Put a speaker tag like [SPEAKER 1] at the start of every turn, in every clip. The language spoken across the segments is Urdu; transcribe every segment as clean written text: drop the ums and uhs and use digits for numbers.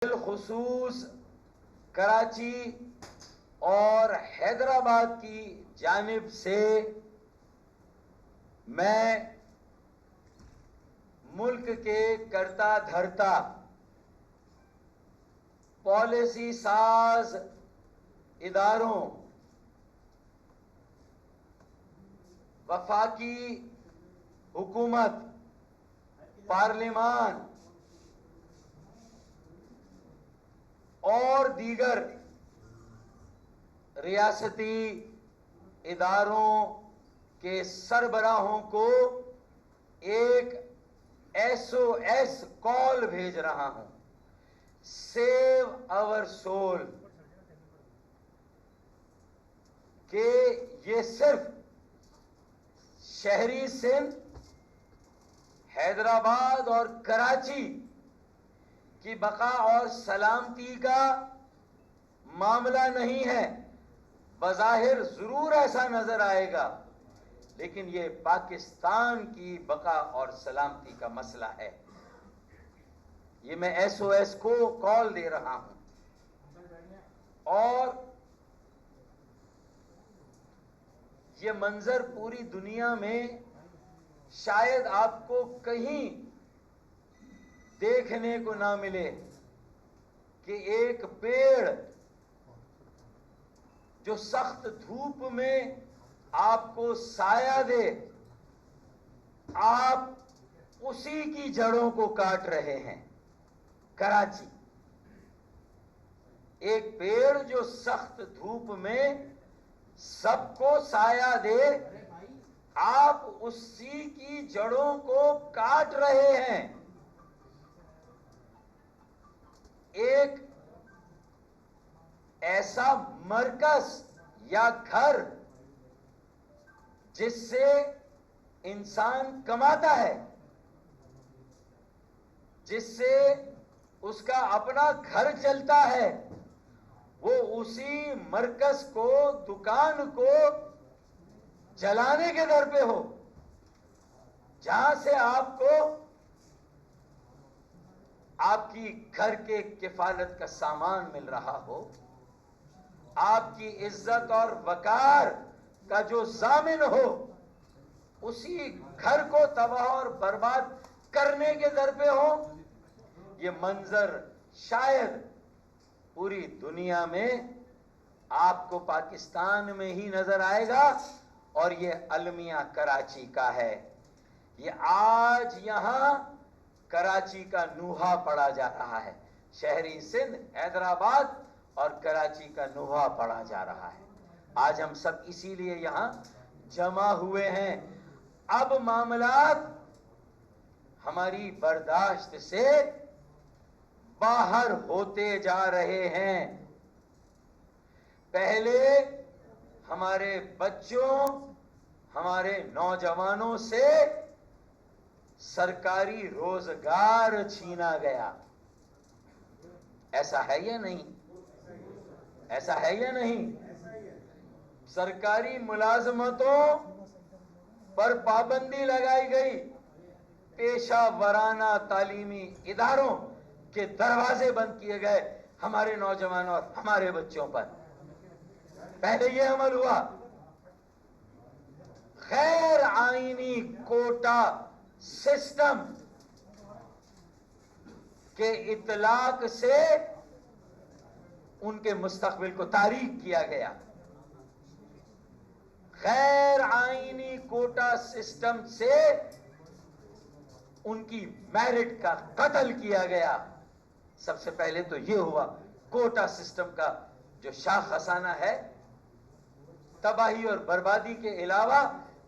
[SPEAKER 1] بالخصوص کراچی اور حیدرآباد کی جانب سے میں ملک کے کرتا دھرتا پالیسی ساز اداروں، وفاقی حکومت، پارلیمان اور دیگر ریاستی اداروں کے سربراہوں کو ایک SOS کال بھیج رہا ہوں۔ سیو آور سول، کہ یہ صرف شہری سندھ، حیدرآباد اور کراچی کی بقا اور سلامتی کا معاملہ نہیں ہے۔ بظاہر ضرور ایسا نظر آئے گا، لیکن یہ پاکستان کی بقا اور سلامتی کا مسئلہ ہے۔ یہ میں SOS کو کال دے رہا ہوں، اور یہ منظر پوری دنیا میں شاید آپ کو کہیں دیکھنے کو نہ ملے کہ ایک پیڑ جو سخت دھوپ میں آپ کو سایہ دے، آپ اسی کی جڑوں کو کاٹ رہے ہیں۔ کراچی ایک پیڑ جو سخت دھوپ میں سب کو سایہ دے، آپ اسی کی جڑوں کو کاٹ رہے ہیں۔ ایک ایسا مرکز یا گھر جس سے انسان کماتا ہے، جس سے اس کا اپنا گھر چلتا ہے، وہ اسی مرکز کو، دکان کو جلانے کے در پہ ہو، جہاں سے آپ کو آپ کی گھر کے کفالت کا سامان مل رہا ہو، آپ کی عزت اور وقار کا جو ضامن ہو، اسی گھر کو تباہ اور برباد کرنے کے در پہ ہو۔ یہ منظر شاید پوری دنیا میں آپ کو پاکستان میں ہی نظر آئے گا، اور یہ المیہ کراچی کا ہے۔ یہ آج یہاں کراچی کا نوحہ پڑا جا رہا ہے، شہری سندھ، حیدرآباد اور کراچی کا نوحہ پڑا جا رہا ہے۔ آج ہم سب اسی لیے یہاں جمع ہوئے ہیں۔ اب معاملات ہماری برداشت سے باہر ہوتے جا رہے ہیں۔ پہلے ہمارے بچوں، ہمارے نوجوانوں سے سرکاری روزگار چھینا گیا۔ ایسا ہے یا نہیں؟ ایسا ہے یا نہیں؟ سرکاری ملازمتوں پر پابندی لگائی گئی، پیشہ ورانہ تعلیمی اداروں کے دروازے بند کیے گئے ہمارے نوجوانوں اور ہمارے بچوں پر۔ پہلے یہ عمل ہوا۔ غیر آئینی کوٹا سسٹم کے اطلاق سے ان کے مستقبل کو تاریک کیا گیا۔ غیر آئینی کوٹا سسٹم سے ان کی میرٹ کا قتل کیا گیا۔ سب سے پہلے تو یہ ہوا، کوٹا سسٹم کا جو شاخ خسانہ ہے، تباہی اور بربادی کے علاوہ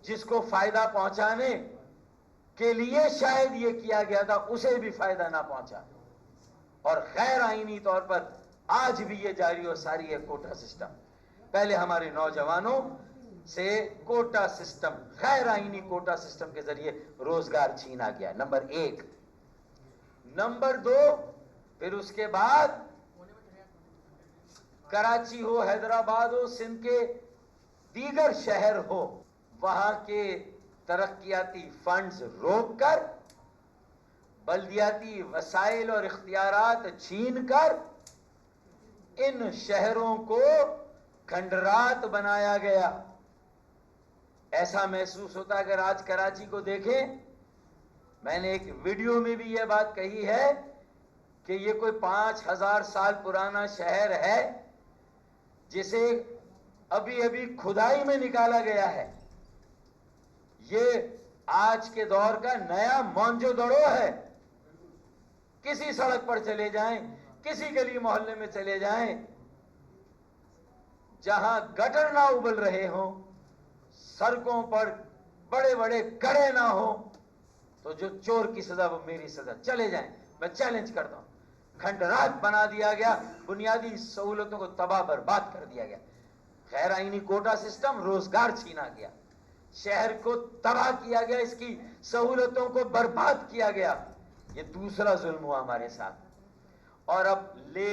[SPEAKER 1] جس کو فائدہ پہنچانے کے لیے شاید یہ کیا گیا تھا، اسے بھی فائدہ نہ پہنچا، اور غیر آئینی طور پر آج بھی یہ جاری و ساری ہے کوٹا سسٹم۔ پہلے ہمارے نوجوانوں سے کوٹا سسٹم، غیر آئینی کوٹا سسٹم کے ذریعے روزگار چھینا گیا، نمبر 1۔ نمبر 2، پھر اس کے بعد کراچی ہو، حیدرآباد ہو، سندھ کے دیگر شہر ہو، وہاں کے ترقیاتی فنڈز روک کر بلدیاتی وسائل اور اختیارات چھین کر ان شہروں کو کھنڈرات بنایا گیا. ایسا محسوس ہوتا ہے اگر آج کراچی کو دیکھیں. میں نے ایک ویڈیو میں بھی یہ بات کہی ہے کہ یہ کوئی 5000 سال پرانا شہر ہے جسے ابھی ابھی کھدائی میں نکالا گیا ہے. یہ آج کے دور کا نیا مونجو دڑو ہے. کسی سڑک پر چلے جائیں, کسی گلی محلے میں چلے جائیں, جہاں گٹر نہ ابل رہے ہوں, سڑکوں پر بڑے بڑے گڑھے نہ ہوں, تو جو چور کی سزا وہ میری سزا. چلے جائیں, میں چیلنج کرتا ہوں. کھنڈرات بنا دیا گیا, بنیادی سہولتوں کو تباہ برباد کر دیا گیا. غیر آئینی کوٹا سسٹم, روزگار چھینا گیا, شہر کو تباہ کیا گیا, اس کی سہولتوں کو برباد کیا گیا. یہ دوسرا ظلم ہوا ہمارے ساتھ. اور اب لے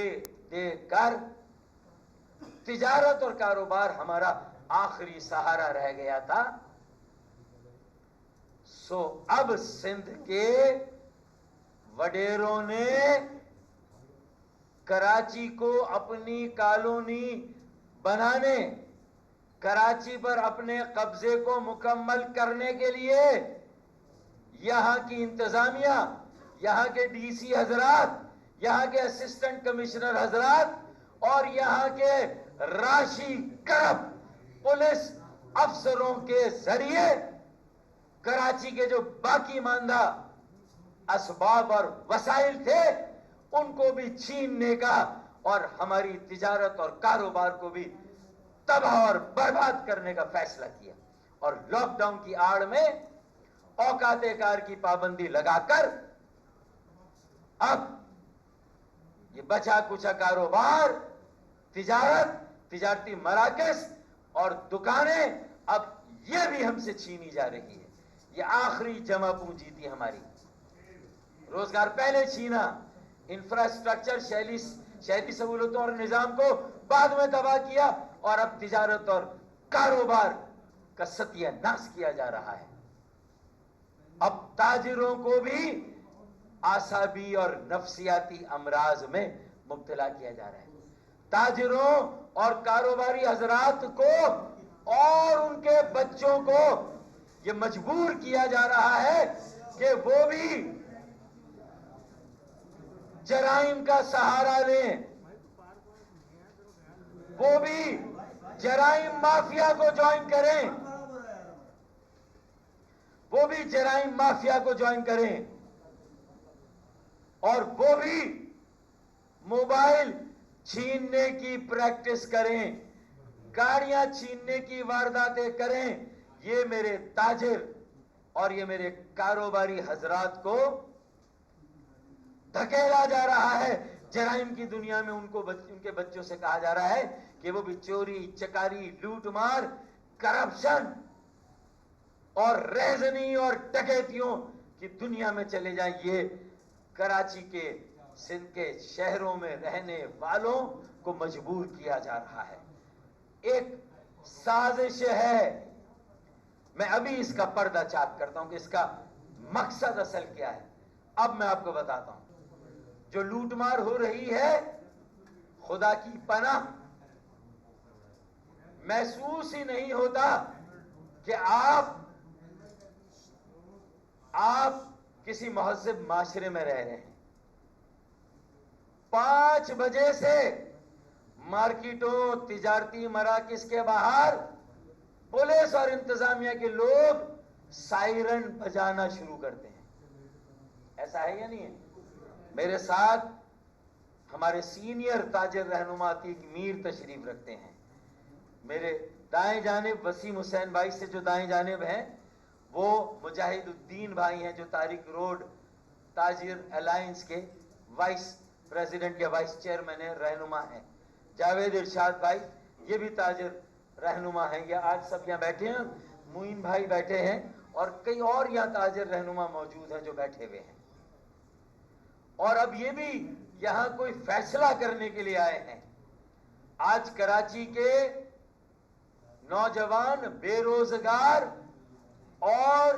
[SPEAKER 1] دے کر تجارت اور کاروبار ہمارا آخری سہارا رہ گیا تھا. سو اب سندھ کے وڈیروں نے کراچی کو اپنی کالونی بنانے, کراچی پر اپنے قبضے کو مکمل کرنے کے لیے یہاں کی انتظامیہ, یہاں کے ڈی سی حضرات, یہاں کے اسسٹنٹ کمشنر حضرات اور یہاں کے راشی کرب پولیس افسروں کے ذریعے کراچی کے جو باقی ماندہ اسباب اور وسائل تھے ان کو بھی چھیننے کا اور ہماری تجارت اور کاروبار کو بھی تباہ اور برباد کرنے کا فیصلہ کیا. اور لاک ڈاؤن کی آڑ میں اوقات کار کی پابندی لگا کر اب یہ بچا کچا کاروبار, تجارت, تجارتی مراکز اور دکانیں اب یہ بھی ہم سے چھینی جا رہی ہے. یہ آخری جمع پونجی تھی ہماری. روزگار پہلے چھینا, انفراسٹرکچر, شہری سہولتوں اور نظام کو بعد میں تباہ کیا, اور اب تجارت اور کاروبار کا ستیہ ناش کیا جا رہا ہے. اب تاجروں کو بھی اعصابی اور نفسیاتی امراض میں مبتلا کیا جا رہا ہے. تاجروں اور کاروباری حضرات کو اور ان کے بچوں کو یہ مجبور کیا جا رہا ہے کہ وہ بھی جرائم کا سہارا لیں, وہ بھی جرائم مافیا کو جوائن کریں, وہ بھی جرائم مافیا کو جوائن کریں, اور وہ بھی موبائل چھیننے کی پریکٹس کریں, گاڑیاں چھیننے کی وارداتیں کریں. یہ میرے تاجر اور یہ میرے کاروباری حضرات کو دھکیلا جا رہا ہے. جرائم کی دنیا میں ان کے بچوں سے کہا جا رہا ہے کہ وہ بھی چوری, چکاری, لوٹ مار, کرپشن اور ریزنی اور ڈکیتیوں کی دنیا میں چلے جائیں. یہ کراچی کے, سندھ کے شہروں میں رہنے والوں کو مجبور کیا جا رہا ہے. ایک سازش ہے. میں ابھی اس کا پردہ چاک کرتا ہوں کہ اس کا مقصد اصل کیا ہے. اب میں آپ کو بتاتا ہوں. جو لوٹ مار ہو رہی ہے, خدا کی پناہ محسوس ہی نہیں ہوتا کہ آپ کسی مہذب معاشرے میں رہ رہے ہیں. 5 بجے سے مارکیٹوں, تجارتی مراکز کے باہر پولیس اور انتظامیہ کے لوگ سائرن بجانا شروع کرتے ہیں. ایسا ہے یا نہیں ہے؟ میرے ساتھ ہمارے سینئر تاجر رہنما عتیق میر تشریف رکھتے ہیں. میرے دائیں جانب وسیم حسین بھائی سے جو دائیں جانب ہیں وہ مجاہد الدین بھائی ہیں جو تاریخ روڈ تاجر الائنس کے وائس پریزیڈنٹ یا وائس چیئرمین رہنما ہیں. جاوید ارشاد بھائی یہ بھی تاجر رہنما ہیں. یہ آج سب یہاں بیٹھے ہیں. معین بھائی بیٹھے ہیں اور کئی اور یہاں تاجر رہنما موجود ہیں جو بیٹھے ہوئے ہیں. اور اب یہ بھی یہاں کوئی فیصلہ کرنے کے لیے آئے ہیں. آج کراچی کے نوجوان, بے روزگار اور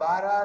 [SPEAKER 1] 12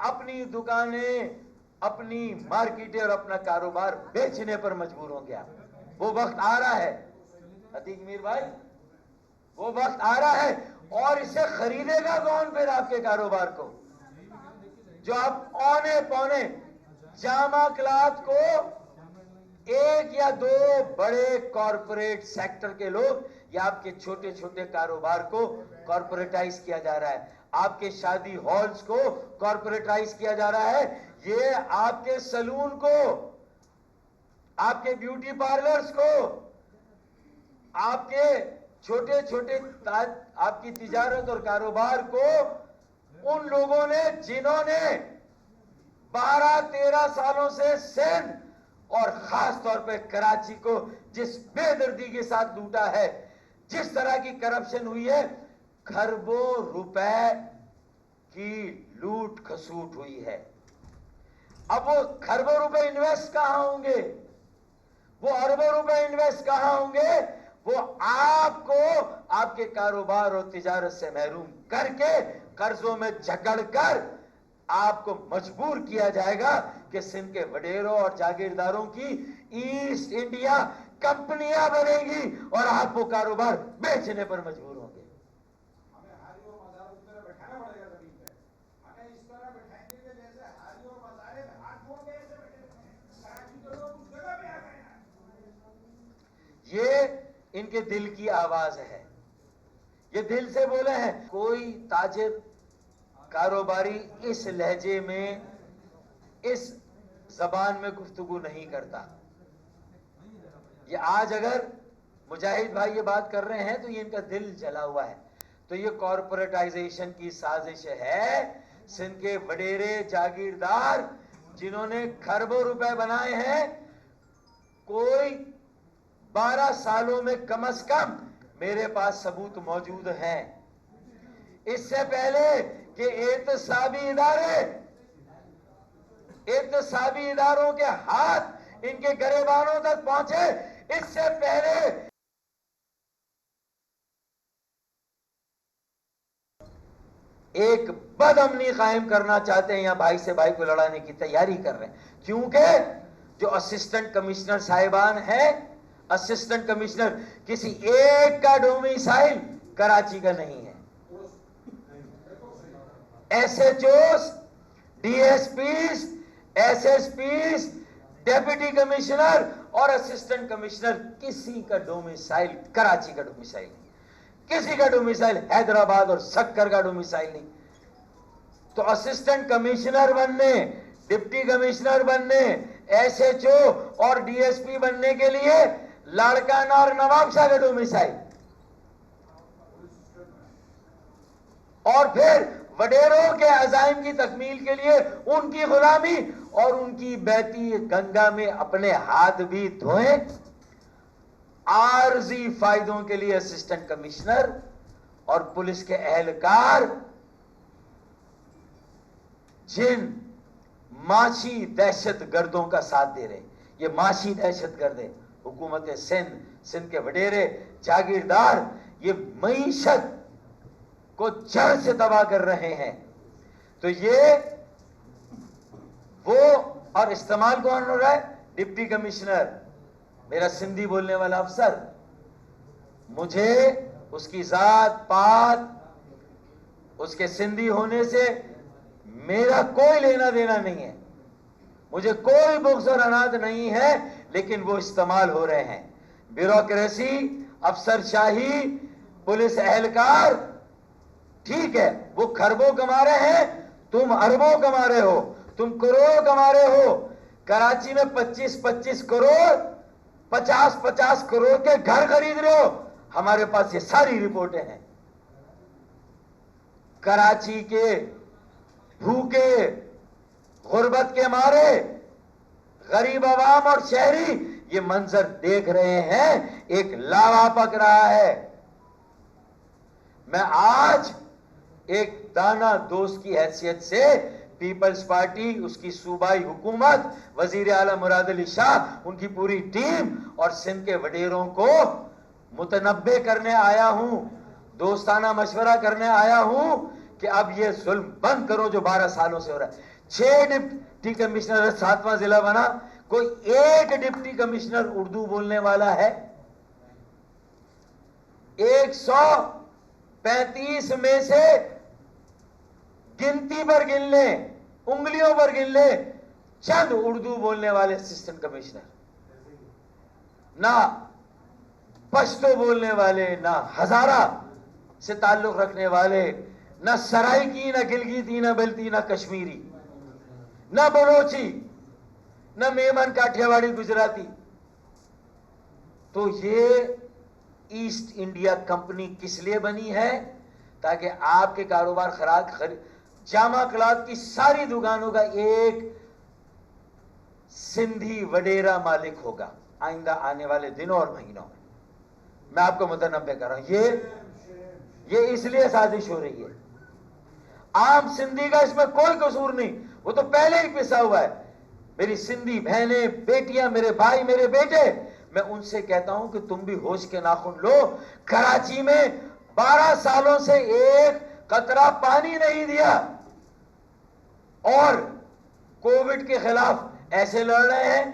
[SPEAKER 1] اپنی دکانیں، اپنی مارکیٹیں اور اپنا کاروبار بیچنے پر مجبور ہوں گے. وہ وقت آ رہا ہے عتیق میر بھائی، وہ وقت آ رہا ہے. اور اسے خریدے گا کون پھر آپ کے کاروبار کو؟ جو آپ اونے پونے جامع کلاتھ کو ایک یا دو بڑے کارپوریٹ سیکٹر کے لوگ، یا آپ کے چھوٹے چھوٹے کاروبار کو کارپوریٹائز کیا جا رہا ہے، آپ کے شادی ہالز کو کارپوریٹائز کیا جا رہا ہے، یہ آپ کے سلون کو، آپ کے بیوٹی پارلرز کو، آپ کے چھوٹے چھوٹے آپ کی تجارت اور کاروبار کو ان لوگوں نے جنہوں نے 12-13 سالوں سے سندھ اور خاص طور پہ کراچی کو جس بے دردی کے ساتھ لوٹا ہے، جس طرح کی کرپشن ہوئی ہے، کھربوں روپے کی لوٹ کھسوٹ ہوئی ہے. اب وہ کھربوں روپے انویسٹ کہاں ہوں گے؟ وہ اربوں روپے انویسٹ کہاں ہوں گے؟ وہ آپ کو آپ کے کاروبار اور تجارت سے محروم کر کے قرضوں میں جکڑ کر آپ کو مجبور کیا جائے گا کہ سندھ کے وڈیروں اور جاگیرداروں کی ایسٹ انڈیا کمپنیاں بنے گی اور آپ وہ کاروبار بیچنے پر مجبور ہوں گے. یہ ان کے دل کی آواز ہے، یہ دل سے بولے ہیں. کوئی تاجر کاروباری اس لہجے میں، اس زبان میں گفتگو نہیں کرتا. یہ آج اگر مجاہد بھائی یہ بات کر رہے ہیں تو یہ ان کا دل جلا ہوا ہے. تو یہ کارپوریٹائزیشن کی سازش ہے. سندھ کے وڈیرے جاگیردار جنہوں نے کھربوں روپے بنائے ہیں، کوئی 12 سالوں میں کم از کم میرے پاس ثبوت موجود ہیں. اس سے پہلے کہ احتسابی اداروں کے ہاتھ ان کے گریبانوں تک پہنچے، اس سے پہلے ایک بد امنی قائم کرنا چاہتے ہیں یا بھائی سے بھائی کو لڑانے کی تیاری کر رہے ہیں. کیونکہ جو اسسٹنٹ کمشنر صاحبان ہیں، اسسٹنٹ کمشنر کسی ایک کا ڈومیسائل کراچی کا نہیں ہے. S H Os, D S Ps, S S Ps, deputy commissioner اور اسسٹنٹ کمشنر کسی کا ڈومیسائل کراچی کا ڈومیسائل نہیں، کسی کا ڈومیسائل حیدرآباد اور سکر کا ڈومیسائل نہیں. تو اسسٹنٹ کمشنر بننے، ڈپٹی کمشنر بننے، ایس ایچ او اور ڈی ایس پی بننے کے لیے لاڑکانہ اور نواب شاہ کا ڈومیسائل، اور پھر وڈیروں کے عزائم کی تکمیل کے لیے ان کی غلامی اور ان کی بہتی گنگا میں اپنے ہاتھ بھی دھوئیں. عارضی فائدوں کے لیے اسسٹنٹ کمشنر اور پولیس کے اہلکار جن معاشی دہشت گردوں کا ساتھ دے رہے ہیں، یہ معاشی دہشت گرد ہے. حکومت سندھ کے وڈیرے جاگیردار یہ معیشت کو جڑ سے تباہ کر رہے ہیں. تو یہ وہ، اور استعمال کون ہو رہا ہے؟ ڈپٹی کمشنر، میرا سندھی بولنے والا افسر. مجھے اس کی ذات پات، اس کے سندھی ہونے سے میرا کوئی لینا دینا نہیں ہے، مجھے کوئی بغض اور عناد نہیں ہے، لیکن وہ استعمال ہو رہے ہیں. بیوروکریسی، افسر شاہی، پولیس اہلکار، ٹھیک ہے وہ کھربوں کما رہے ہیں، تم اربوں کما رہے ہو، تم کروڑوں کما رہے ہو. کراچی میں 25-25 کروڑ، 50-50 کروڑ کے گھر خرید رہے ہو. ہمارے پاس یہ ساری رپورٹیں ہیں. کراچی کے بھوکے، غربت کے مارے غریب عوام اور شہری یہ منظر دیکھ رہے ہیں. ایک لاوا پک رہا ہے. میں آج ایک دانا دوست کی حیثیت سے پیپلز پارٹی، اس کی صوبائی حکومت، وزیر اعلیٰ مراد علی شاہ، ان کی پوری ٹیم اور سندھ کے وڈیروں کو متنبہ کرنے آیا ہوں، دوستانہ مشورہ کرنے آیا ہوں کہ اب یہ ظلم بند کرو جو 12 سالوں سے ہو رہا ہے. 6 ڈپٹی کمشنر، 7واں ضلع بنا، کوئی ایک ڈپٹی کمشنر اردو بولنے والا ہے؟ 135 میں سے گنتی پر گن لیں، انگلیوں پر گن لیں چند اردو بولنے والے اسسٹنٹ کمشنر. نہ پشتو بولنے والے، نہ ہزارہ سے تعلق رکھنے والے، نہ سرائکی، نہ گلگیتی، نہ بلتی، نہ کشمیری، نہ بلوچی، نہ میمن کاٹھیاواڑی گجراتی. تو یہ ایسٹ انڈیا کمپنی کس لیے بنی ہے؟ تاکہ آپ کے کاروبار جامع کلاتھ کی ساری دکانوں کا ایک سندھی وڈیرا مالک ہوگا آئندہ آنے والے دنوں اور مہینوں میں. میں آپ کو متنبع کر رہا ہوں، یہ اس لیے سازش ہو رہی ہے. عام سندھی کا اس میں کوئی قصور نہیں، وہ تو پہلے ہی پسا ہوا ہے. میری سندھی بہنیں، بیٹیاں، میرے بھائی، میرے بیٹے، میں ان سے کہتا ہوں کہ تم بھی ہوش کے ناخن لو. کراچی میں 12 سالوں سے ایک قطرہ پانی نہیں دیا اور کووڈ کے خلاف ایسے لڑ رہے ہیں،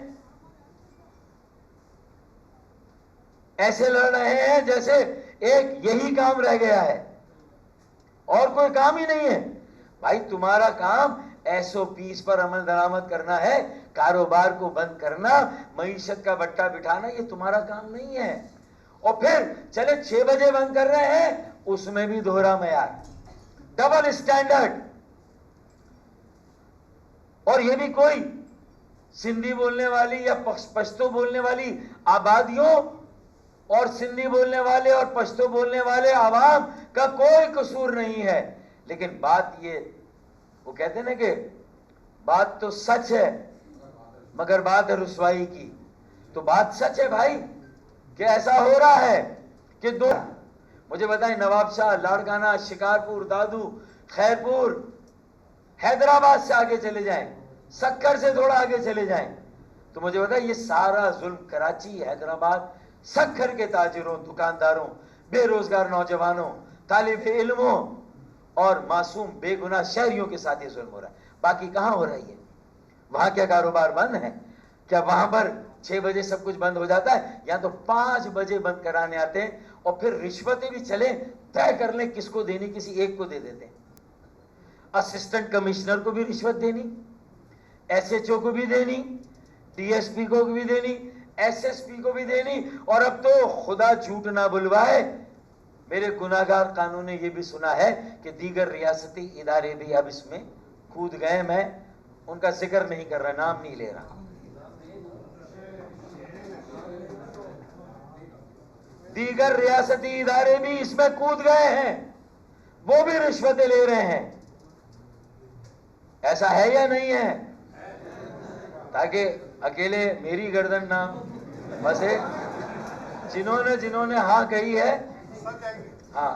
[SPEAKER 1] ایسے لڑ رہے ہیں جیسے ایک یہی کام رہ گیا ہے اور کوئی کام ہی نہیں ہے. بھائی تمہارا کام SOPs پر عمل درآمد کرنا ہے، کاروبار کو بند کرنا، معیشت کا بٹا بٹھانا، یہ تمہارا کام نہیں ہے. اور پھر چلے 6 بجے بند کر رہے ہیں، اس میں بھی دوہرا معیار، ڈبل اسٹینڈرڈ. اور یہ بھی کوئی سندھی بولنے والی یا پشتو بولنے والی آبادیوں اور سندھی بولنے والے اور پشتو بولنے والے عوام کا کوئی قصور نہیں ہے. لیکن بات یہ، وہ کہتے ہیں نا کہ بات تو سچ ہے مگر بات ہے رسوائی کی. تو بات سچ ہے بھائی کہ ایسا ہو رہا ہے کہ مجھے بتائیں، نواب شاہ، لاڑکانہ، شکارپور، دادو، خیرپور، حیدرآباد سے آگے چلے جائیں، سکر سے تھوڑا آگے چلے جائیں، تو مجھے بتائیں یہ سارا ظلم کراچی، حیدرآباد، سکر کے تاجروں، دکانداروں، بے روزگار نوجوانوں، طالب علموں اور معصوم بے گناہ شہریوں کے ساتھ یہ ظلم ہو رہا ہے. باقی کہاں ہو رہا ہے؟ وہاں کیا کاروبار بند ہے؟ کیا وہاں پر 6 بجے سب کچھ بند ہو جاتا ہے؟ یا تو 5 بجے بند کرانے آتے ہیں اور پھر رشوتیں بھی چلیں طے کر لیں کس کو دینی، کسی ایک کو دے دیتے ہیں. اسسٹنٹ کمشنر کو بھی رشوت دینی، SHO کو بھی دینی، DSP کو بھی دینی، SSP کو بھی دینی. اور اب تو خدا جھوٹ نہ بلوائے، میرے گناہگار قانون نے یہ بھی سنا ہے کہ دیگر ریاستی ادارے بھی اب اس میں کود گئے. میں ان کا ذکر نہیں کر رہا، نام نہیں لے رہا. دیگر ریاستی ادارے بھی اس میں کود گئے ہیں، وہ بھی رشوتیں لے رہے ہیں. ایسا ہے یا نہیں ہے؟ تاکہ اکیلے میری گردن نہ بسے. جنہوں نے ہاں کہی ہے، ہاں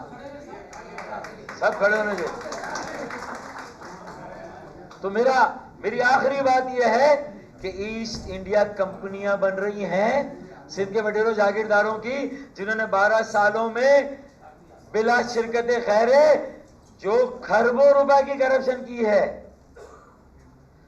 [SPEAKER 1] سب کھڑے ہونے دے. تو میری آخری بات یہ ہے کہ ایسٹ انڈیا کمپنیاں بن رہی ہیں سندھ کے وڈیروں جاگیرداروں کی، جنہوں نے 12 سالوں میں بلا شرکت خیرے جو کھربوں روپے کی کرپشن کی ہے.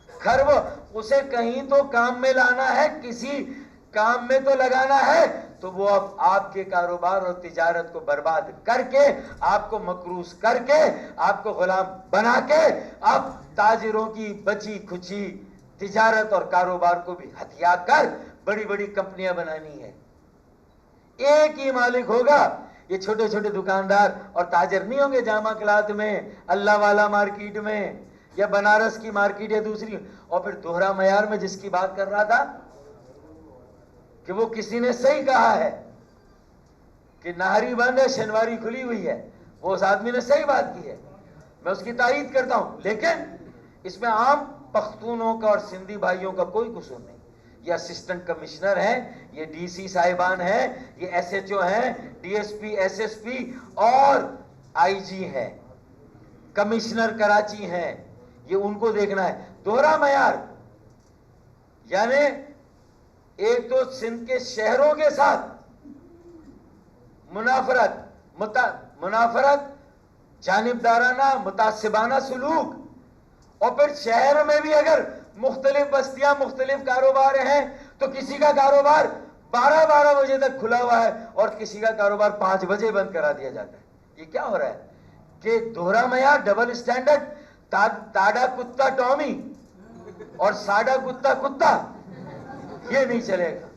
[SPEAKER 1] کھربوں، اسے کہیں تو کام میں لانا ہے، کسی کام میں تو لگانا ہے، تو وہ اب آپ کے کاروبار اور تجارت کو برباد کر کے، آپ کو مکروس کر کے، آپ کو غلام بنا کے، اب تاجروں کی بچی کھچی تجارت اور کاروبار کو بھی ہتھیا کر بڑی بڑی کمپنیاں بنانی ہے. ایک ہی مالک ہوگا. یہ چھوٹے چھوٹے دکاندار اور تاجر نہیں ہوں گے جامع کلاتھ میں، اللہ والا مارکیٹ میں، یا بنارس کی مارکیٹ یا دوسری. اور پھر دوہرا معیار میں جس کی بات کر رہا تھا کہ وہ کسی نے صحیح کہا ہے کہ نہاری بند ہے، شنواری کھلی ہوئی ہے، وہ اس آدمی نے صحیح بات کی ہے، میں اس کی تائید کرتا ہوں. لیکن اس میں عام پختونوں کا اور سندھی بھائیوں کا کوئی قصور نہیں. یہ اسسٹنٹ کمشنر ہیں، یہ DC صاحبان ہیں، یہ SHO ہیں، DSP، SSP اور IG ہیں، کمشنر کراچی ہیں. یہ ان کو دیکھنا ہے. دوہرا معیار یعنی ایک تو سندھ کے شہروں کے ساتھ منافرت جانبدارانہ متعصبانہ سلوک. اور پھر شہر میں بھی اگر مختلف بستیاں مختلف کاروبار ہیں تو کسی کا کاروبار 12 بجے تک کھلا ہوا ہے اور کسی کا کاروبار 5 بجے بند کرا دیا جاتا ہے. یہ کیا ہو رہا ہے کہ دوہرا معیار، ڈبل اسٹینڈرڈ. تاڑا کتا ٹامی اور ساڈا کتا کتا، یہ نہیں چلے گا،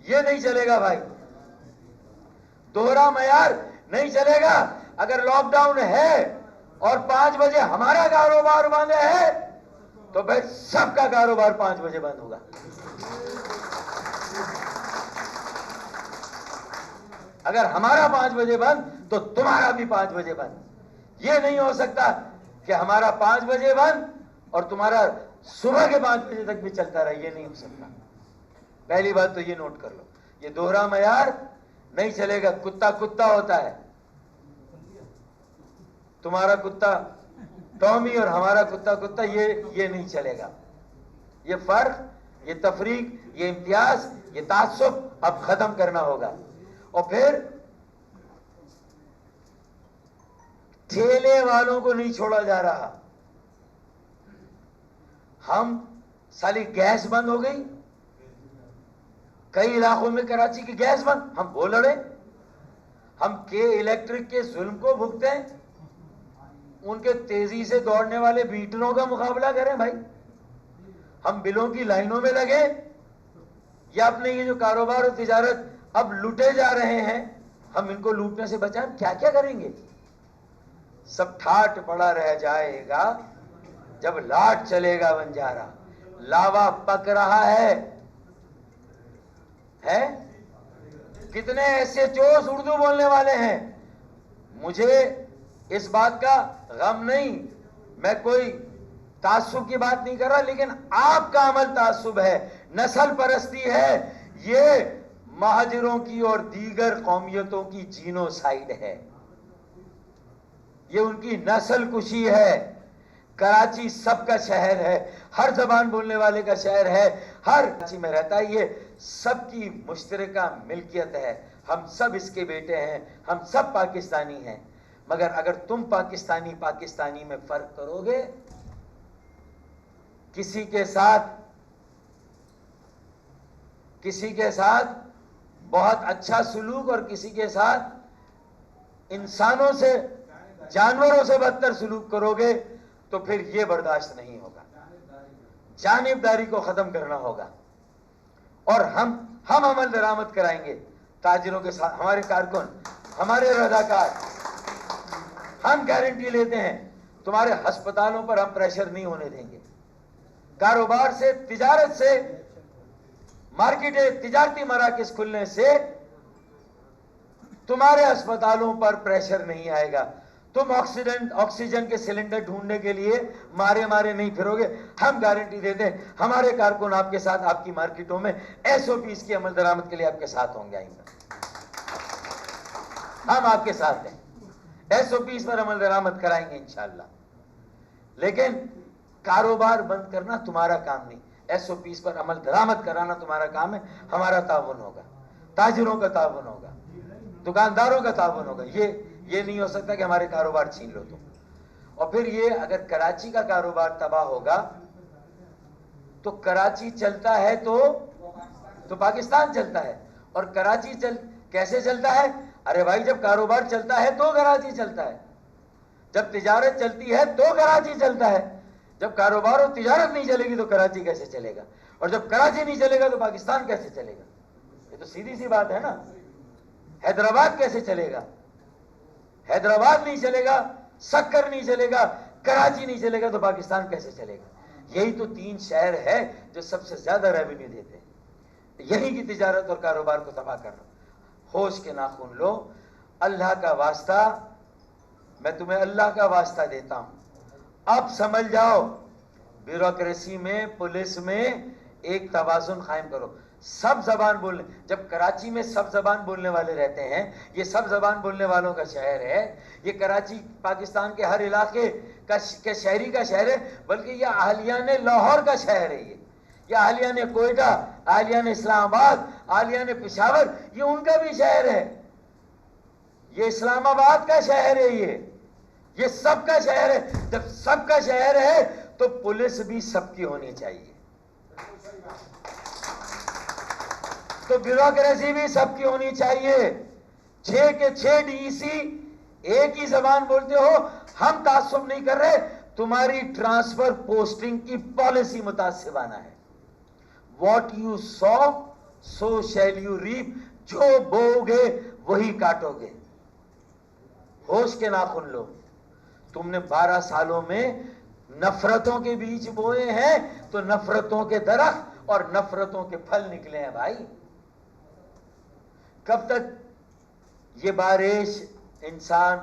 [SPEAKER 1] یہ نہیں چلے گا بھائی. دوہرا معیار نہیں چلے گا. اگر لاک ڈاؤن ہے اور 5 بجے ہمارا کاروبار بند ہے تو پھر سب کا کاروبار 5 بجے بند ہوگا. اگر ہمارا 5 بجے بند تو تمہارا بھی 5 بجے بند. یہ نہیں ہو سکتا کہ ہمارا 5 بجے بند اور تمہارا صبح کے 5 بجے تک بھی چلتا رہے. یہ نہیں ہو سکتا. پہلی بات تو یہ نوٹ کر لو، یہ دوہرا معیار نہیں چلے گا. کتا کتا ہوتا ہے، تمہارا کتا ٹامی اور ہمارا کتا کتا، یہ نہیں چلے گا. یہ فرق، یہ تفریق، یہ امتیاز، یہ تعصب اب ختم کرنا ہوگا. اور پھر ٹھیلے والوں کو نہیں چھوڑا جا رہا. ہم سالی گیس بند ہو گئی کئی علاقوں میں، کراچی کی گیس بند، ہم وہ لڑے. ہم کے الیکٹرک کے ظلم کو بھگتے ہیں، ان کے تیزی سے دوڑنے والے میٹروں کا مقابلہ کریں بھائی. ہم بلوں کی لائنوں میں لگے یا اپنے یہ جو کاروبار اور تجارت اب لوٹے جا رہے ہیں ہم ان کو لوٹنے سے بچائیں. کیا کیا کریں گے؟ سب ٹھاٹ پڑا رہ جائے گا جب لاٹ چلے گا بنجارا. لاوا پک رہا ہے. کتنے ایسے چوس اردو بولنے والے ہیں. مجھے اس بات کا غم نہیں، میں کوئی تعصب کی بات نہیں کر رہا، لیکن آپ کا عمل تعصب ہے، نسل پرستی ہے، یہ مہاجروں کی اور دیگر قومیتوں کی جینوسائیڈ ہے، یہ ان کی نسل کشی ہے. کراچی سب کا شہر ہے، ہر زبان بولنے والے کا شہر ہے، ہر کراچی میں رہتا ہے. یہ سب کی مشترکہ ملکیت ہے. ہم سب اس کے بیٹے ہیں، ہم سب پاکستانی ہیں. مگر اگر تم پاکستانی میں فرق کرو گے، کسی کے ساتھ بہت اچھا سلوک اور کسی کے ساتھ انسانوں سے، جانوروں سے بدتر سلوک کرو گے تو پھر یہ برداشت نہیں ہوگا. جانبداری کو ختم کرنا ہوگا. اور ہم عمل درآمد کرائیں گے تاجروں کے ساتھ. ہمارے کارکن، ہمارے رضاکار، ہم گارنٹی لیتے ہیں تمہارے ہسپتالوں پر ہم پریشر نہیں ہونے دیں گے. کاروبار سے، تجارت سے، مارکیٹیں، تجارتی مراکز کھلنے سے تمہارے ہسپتالوں پر پریشر نہیں آئے گا. تم آکسیجن کے سلنڈر ڈھونڈنے کے لیے مارے نہیں پھرو گے. ہم گارنٹی دیتے ہیں ہمارے کارکن آپ کے ساتھ آپ کی مارکیٹوں میں SOPs کی عمل درآمد کے لیے آپ کے ساتھ ہوں گے. ہم آپ کے ساتھ ہیں، SOPs پر عمل درآمد کرائیں گے انشاءاللہ. لیکن کاروبار بند کرنا تمہارا کام نہیں، SOPs پر عمل درآمد کرانا تمہارا کام ہے. ہمارا تعاون ہوگا، تاجروں کا تعاون ہوگا، دکانداروں کا تعاون ہوگا. یہ نہیں ہو سکتا کہ ہمارے کاروبار چھین لو تم. اور پھر یہ اگر کراچی کا کاروبار تباہ ہوگا تو کراچی چلتا ہے تو پاکستان چلتا ہے. اور کراچی کیسے چلتا ہے؟ ارے بھائی جب کاروبار چلتا ہے تو کراچی چلتا ہے، جب تجارت چلتی ہے تو کراچی چلتا ہے. جب کاروبار اور تجارت نہیں چلے گی تو کراچی کیسے چلے گا؟ اور جب کراچی نہیں چلے گا تو پاکستان کیسے چلے گا؟ یہ تو سیدھی سی بات ہے نا. حیدرآباد کیسے چلے گا؟ حیدرآباد نہیں چلے گا، سکر نہیں چلے گا، کراچی نہیں چلے گا تو پاکستان کیسے چلے گا؟ یہی تو 3 شہر ہے جو سب سے زیادہ ریونیو دیتے ہیں. یہی کی تجارت اور کاروبار کو تباہ کرنا. ہوش کے ناخن لو. اللہ کا واسطہ، میں تمہیں اللہ کا واسطہ دیتا ہوں، اب سمجھ جاؤ. بیوروکریسی میں، پولیس میں ایک توازن قائم کرو. سب زبان بولنے، جب کراچی میں سب زبان بولنے والے رہتے ہیں، یہ سب زبان بولنے والوں کا شہر ہے، یہ کراچی پاکستان کے ہر علاقے کے شہری کا شہر ہے، بلکہ یہ اہلیان لاہور کا شہر ہے. یہ اہلیان کوئٹہ، اہلیان اسلام آباد، اہلیان پشاور، یہ ان کا بھی شہر ہے. یہ اسلام آباد کا شہر ہے، یہ سب کا شہر ہے. جب سب کا شہر ہے تو پولیس بھی سب کی ہونی چاہیے، تو بیوروکریسی بھی سب کی ہونی چاہیے. 6 کے 6 ڈی سی ایک ہی زبان بولتے ہو. ہم تعصب نہیں کر رہے، تمہاری ٹرانسفر پوسٹنگ کی پالیسی متعصبانہ ہے. What you sow so shall you reap. جو بو گے وہی کاٹو گے. ہوش کے ناخن لو. تم نے 12 سالوں میں نفرتوں کے بیج بوئے ہیں تو نفرتوں کے درخت اور نفرتوں کے پھل نکلے ہیں بھائی. کب تک یہ بارش انسان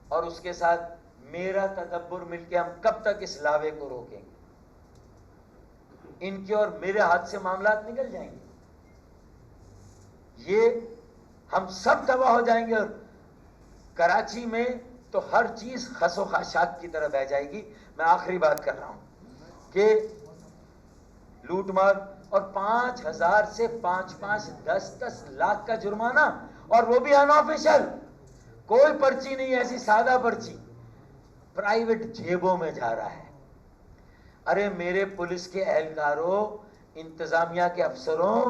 [SPEAKER 1] اور اس کے ساتھ میرا تدبر مل کے ہم کب تک اس لاوے کو روکیں گے؟ ان کے اور میرے ہاتھ سے معاملات نکل جائیں گے، یہ ہم سب تباہ ہو جائیں گے. اور کراچی میں تو ہر چیز خس و خاشاک کی طرح بہ جائے گی. میں آخری بات کر رہا ہوں کہ لوٹ مار اور 5,000 سے 5-5 10-10 لاکھ کا جرمانہ، اور وہ بھی ان آفیشل. کوئی پرچی نہیں ایسی سادہ پرچی، پرائیویٹ جیبوں میں جا رہا ہے. ارے میرے پولیس کے اہلکاروں، انتظامیہ کے افسروں،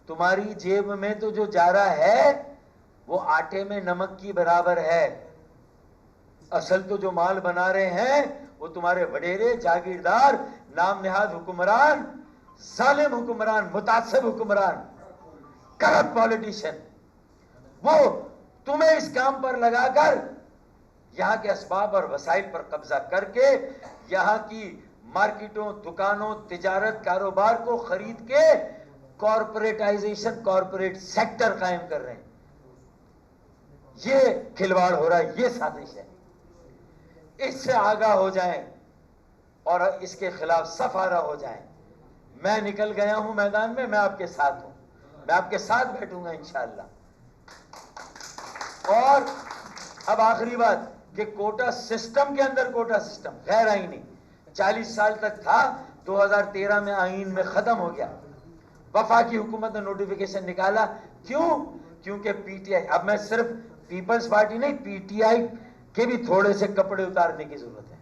[SPEAKER 1] تمہاری جیب میں تو جو جا رہا ہے وہ آٹے میں نمک کی برابر ہے. اصل تو جو مال بنا رہے ہیں وہ تمہارے وڈیرے، جاگیردار، نام نہاد حکمران، ظالم حکمران، متعصب حکمران، کرپٹ پالیٹیشین. وہ تمہیں اس کام پر لگا کر یہاں کے اسباب اور وسائل پر قبضہ کر کے یہاں کی مارکیٹوں، دکانوں، تجارت، کاروبار کو خرید کے کارپوریٹائزیشن، کارپوریٹ سیکٹر قائم کر رہے ہیں. یہ کھلواڑ ہو رہا ہے، یہ سازش ہے. اس سے آگاہ ہو جائیں اور اس کے خلاف صف آرا ہو جائیں. میں نکل گیا ہوں میدان میں، میں آپ کے ساتھ ہوں، میں آپ کے ساتھ بیٹھوں گا انشاءاللہ. اور اب آخری بات کہ کوٹا سسٹم کے اندر، کوٹا سسٹم غیر آئینی 40 سال تک تھا، 2013 میں آئین میں ختم ہو گیا. وفاقی حکومت نے نوٹیفیکیشن نکالا. کیوں؟ کیونکہ پی ٹی آئی، اب میں صرف پیپلز پارٹی نہیں، پی ٹی آئی کے بھی تھوڑے سے کپڑے اتارنے کی ضرورت ہے،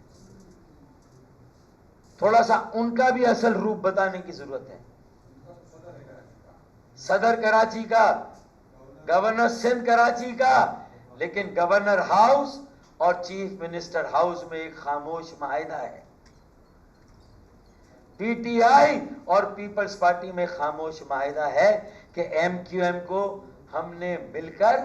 [SPEAKER 1] تھوڑا سا ان کا بھی اصل روپ بتانے کی ضرورت ہے. صدر کراچی کا، گورنر سندھ کراچی کا، لیکن گورنر ہاؤس اور چیف منسٹر ہاؤس میں ایک خاموش معاہدہ ہے. پی ٹی آئی اور پیپلز پارٹی میں خاموش معاہدہ ہے کہ ایم کیو ایم کو ہم نے مل کر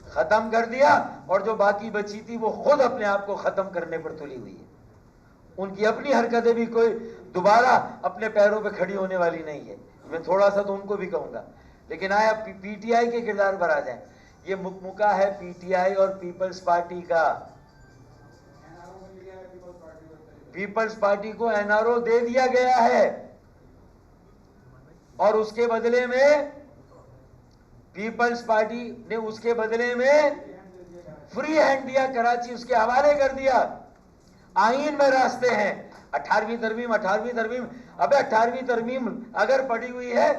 [SPEAKER 1] ختم کر دیا، اور جو باقی بچی تھی وہ خود اپنے آپ کو ختم کرنے پر تلی ہوئی ہے. ان کی اپنی حرکتیں بھی کوئی دوبارہ اپنے پیروں پہ کھڑی ہونے والی نہیں ہے. میں تھوڑا سا تو ان کو بھی کہوں گا، لیکن آیا پی ٹی آئی کے کردار پر آ جائیں. یہ مکمکا ہے پی ٹی آئی اور پیپلز پارٹی کا. پیپلز پارٹی کو این آر او دے دیا گیا ہے، اور اس کے بدلے میں پیپلز پارٹی نے اس کے بدلے میں فری ہینڈ دیا، کراچی اس کے حوالے کر دیا. آئین میں راستے ہیں. 18ویں ترمیم، 18ویں ترمیم، ابے 18ویں ترمیم اگر پڑی ہوئی ہے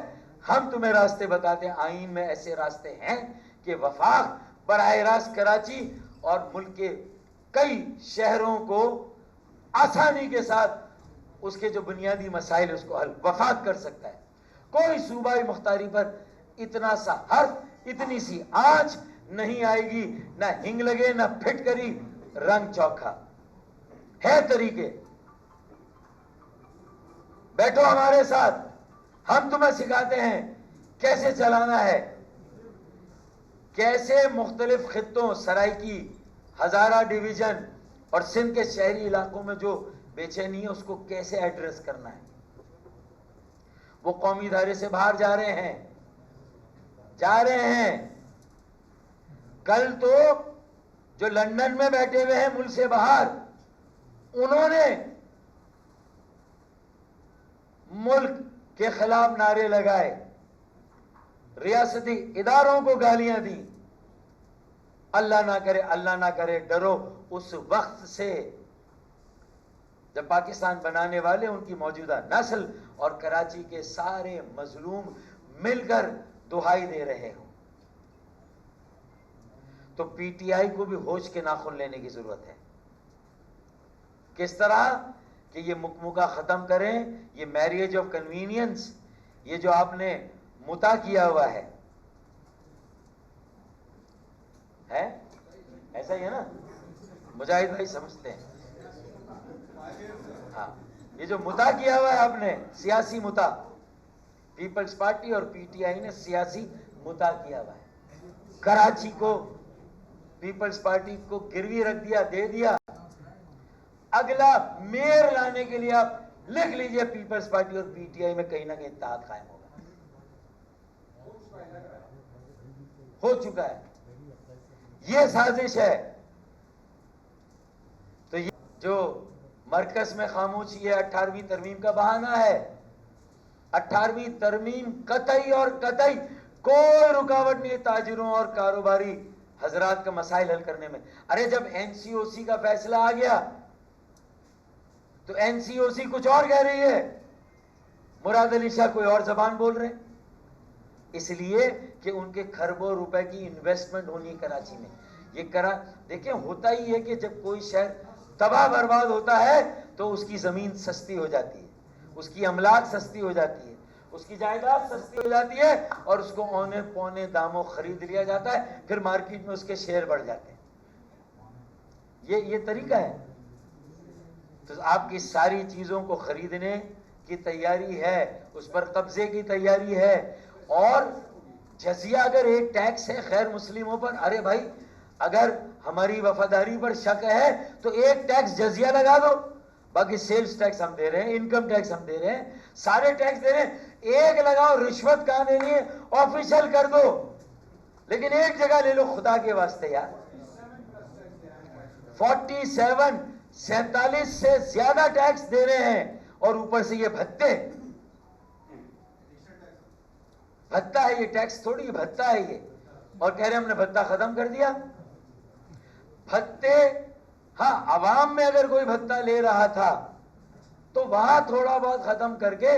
[SPEAKER 1] ہم تمہیں راستے بتاتے ہیں. آئین میں ایسے راستے ہیں کہ وفاق براہ راست کراچی اور ملک کے کئی شہروں کو آسانی کے ساتھ اس کے جو بنیادی مسائل اس کو حل وفاق کر سکتا ہے. کوئی صوبائی مختاری پر اتنا سا حرف، اتنی سی آنچ نہیں آئے گی، نہ ہنگ لگے نہ پھٹ کری رنگ چوکھا ہے. طریقے بیٹھو ہمارے ساتھ، ہم تمہیں سکھاتے ہیں کیسے چلانا ہے، کیسے مختلف خطوں، سرائکی، ہزارہ ڈویژن اور سندھ کے شہری علاقوں میں جو بے چینی ہے اس کو کیسے ایڈریس کرنا ہے. وہ قومی دھارے سے باہر جا رہے ہیں. کل تو جو لندن میں بیٹھے ہوئے ہیں ملک سے باہر، انہوں نے ملک کے خلاف نعرے لگائے، ریاستی اداروں کو گالیاں دی. اللہ نہ کرے، اللہ نہ کرے، ڈرو اس وقت سے جب پاکستان بنانے والے، ان کی موجودہ نسل اور کراچی کے سارے مظلوم مل کر دہائی دے رہے ہوں. تو پی ٹی آئی کو بھی ہوش کے ناخن لینے کی ضرورت ہے. کس طرح کہ یہ مکمکہ ختم کریں, یہ میریج آف کنوینئنس, یہ جو آپ نے متا کیا ہوا ہے ایسا ہی ہے نا, مجاہد بھائی سمجھتے ہیں. ہاں, یہ جو متا کیا ہوا ہے آپ نے, سیاسی متا, پیپلز پارٹی اور پی ٹی آئی نے سیاسی متا کیا ہوا ہے. کراچی کو پیپلز پارٹی کو گروی رکھ دیا, دے دیا. اگلا میئر لانے کے لیے آپ لکھ لیجئے پیپلز پارٹی اور پی ٹی آئی میں کہیں نہ کہیں اتحاد قائم ہوگا. ہو چکا ہے, یہ سازش ہے. تو یہ جو مرکز میں خاموشی ہے 18ویں ترمیم کا بہانہ ہے. 18ویں ترمیم قطعی اور قطعی کوئی رکاوٹ نہیں ہے تاجروں اور کاروباری حضرات کا مسائل حل کرنے میں. ارے جب این سی او سی کا فیصلہ آ گیا تو این سی او سی کچھ اور کہہ رہی ہے, مراد علی شاہ کوئی اور زبان بول رہے ہیں. اس لیے کہ ان کے کھربوں روپے کی انویسٹمنٹ ہونی ہے کراچی میں. یہ دیکھیں, ہوتا ہی ہے کہ جب کوئی شہر تباہ برباد ہوتا ہے تو اس کی زمین سستی ہو جاتی ہے, اس کی املاک سستی ہو جاتی ہے, اس کی جائیداد سستی ہو جاتی ہے, اور اس کو اونے پونے داموں خرید لیا جاتا ہے. پھر مارکیٹ میں اس کے شیئر بڑھ جاتے ہیں. یہ طریقہ ہے. تو آپ کی ساری چیزوں کو خریدنے کی تیاری ہے, اس پر قبضے کی تیاری ہے. اور جزیہ اگر ایک ٹیکس ہے غیر مسلموں پر, ارے بھائی اگر ہماری وفاداری پر شک ہے تو ایک ٹیکس جزیہ لگا دو, باقی سیلز ٹیکس ہم دے رہے ہیں, انکم ٹیکس ہم دے رہے ہیں, سارے ٹیکس دے رہے ہیں, ایک لگاؤ. رشوت کہاں دینی ہے, آفیشل کر دو, لیکن ایک جگہ لے لو خدا کے واسطے یار. 47 سے زیادہ ٹیکس دے رہے ہیں, اور اوپر سے یہ بھتے, بھتا ہے یہ, ٹیکس تھوڑی بھتا ہے یہ. اور کہہ رہے ہیں ہم نے بھتا ختم کر دیا. بھتے, ہاں عوام میں اگر کوئی بھتا لے رہا تھا تو وہاں تھوڑا بہت ختم کر کے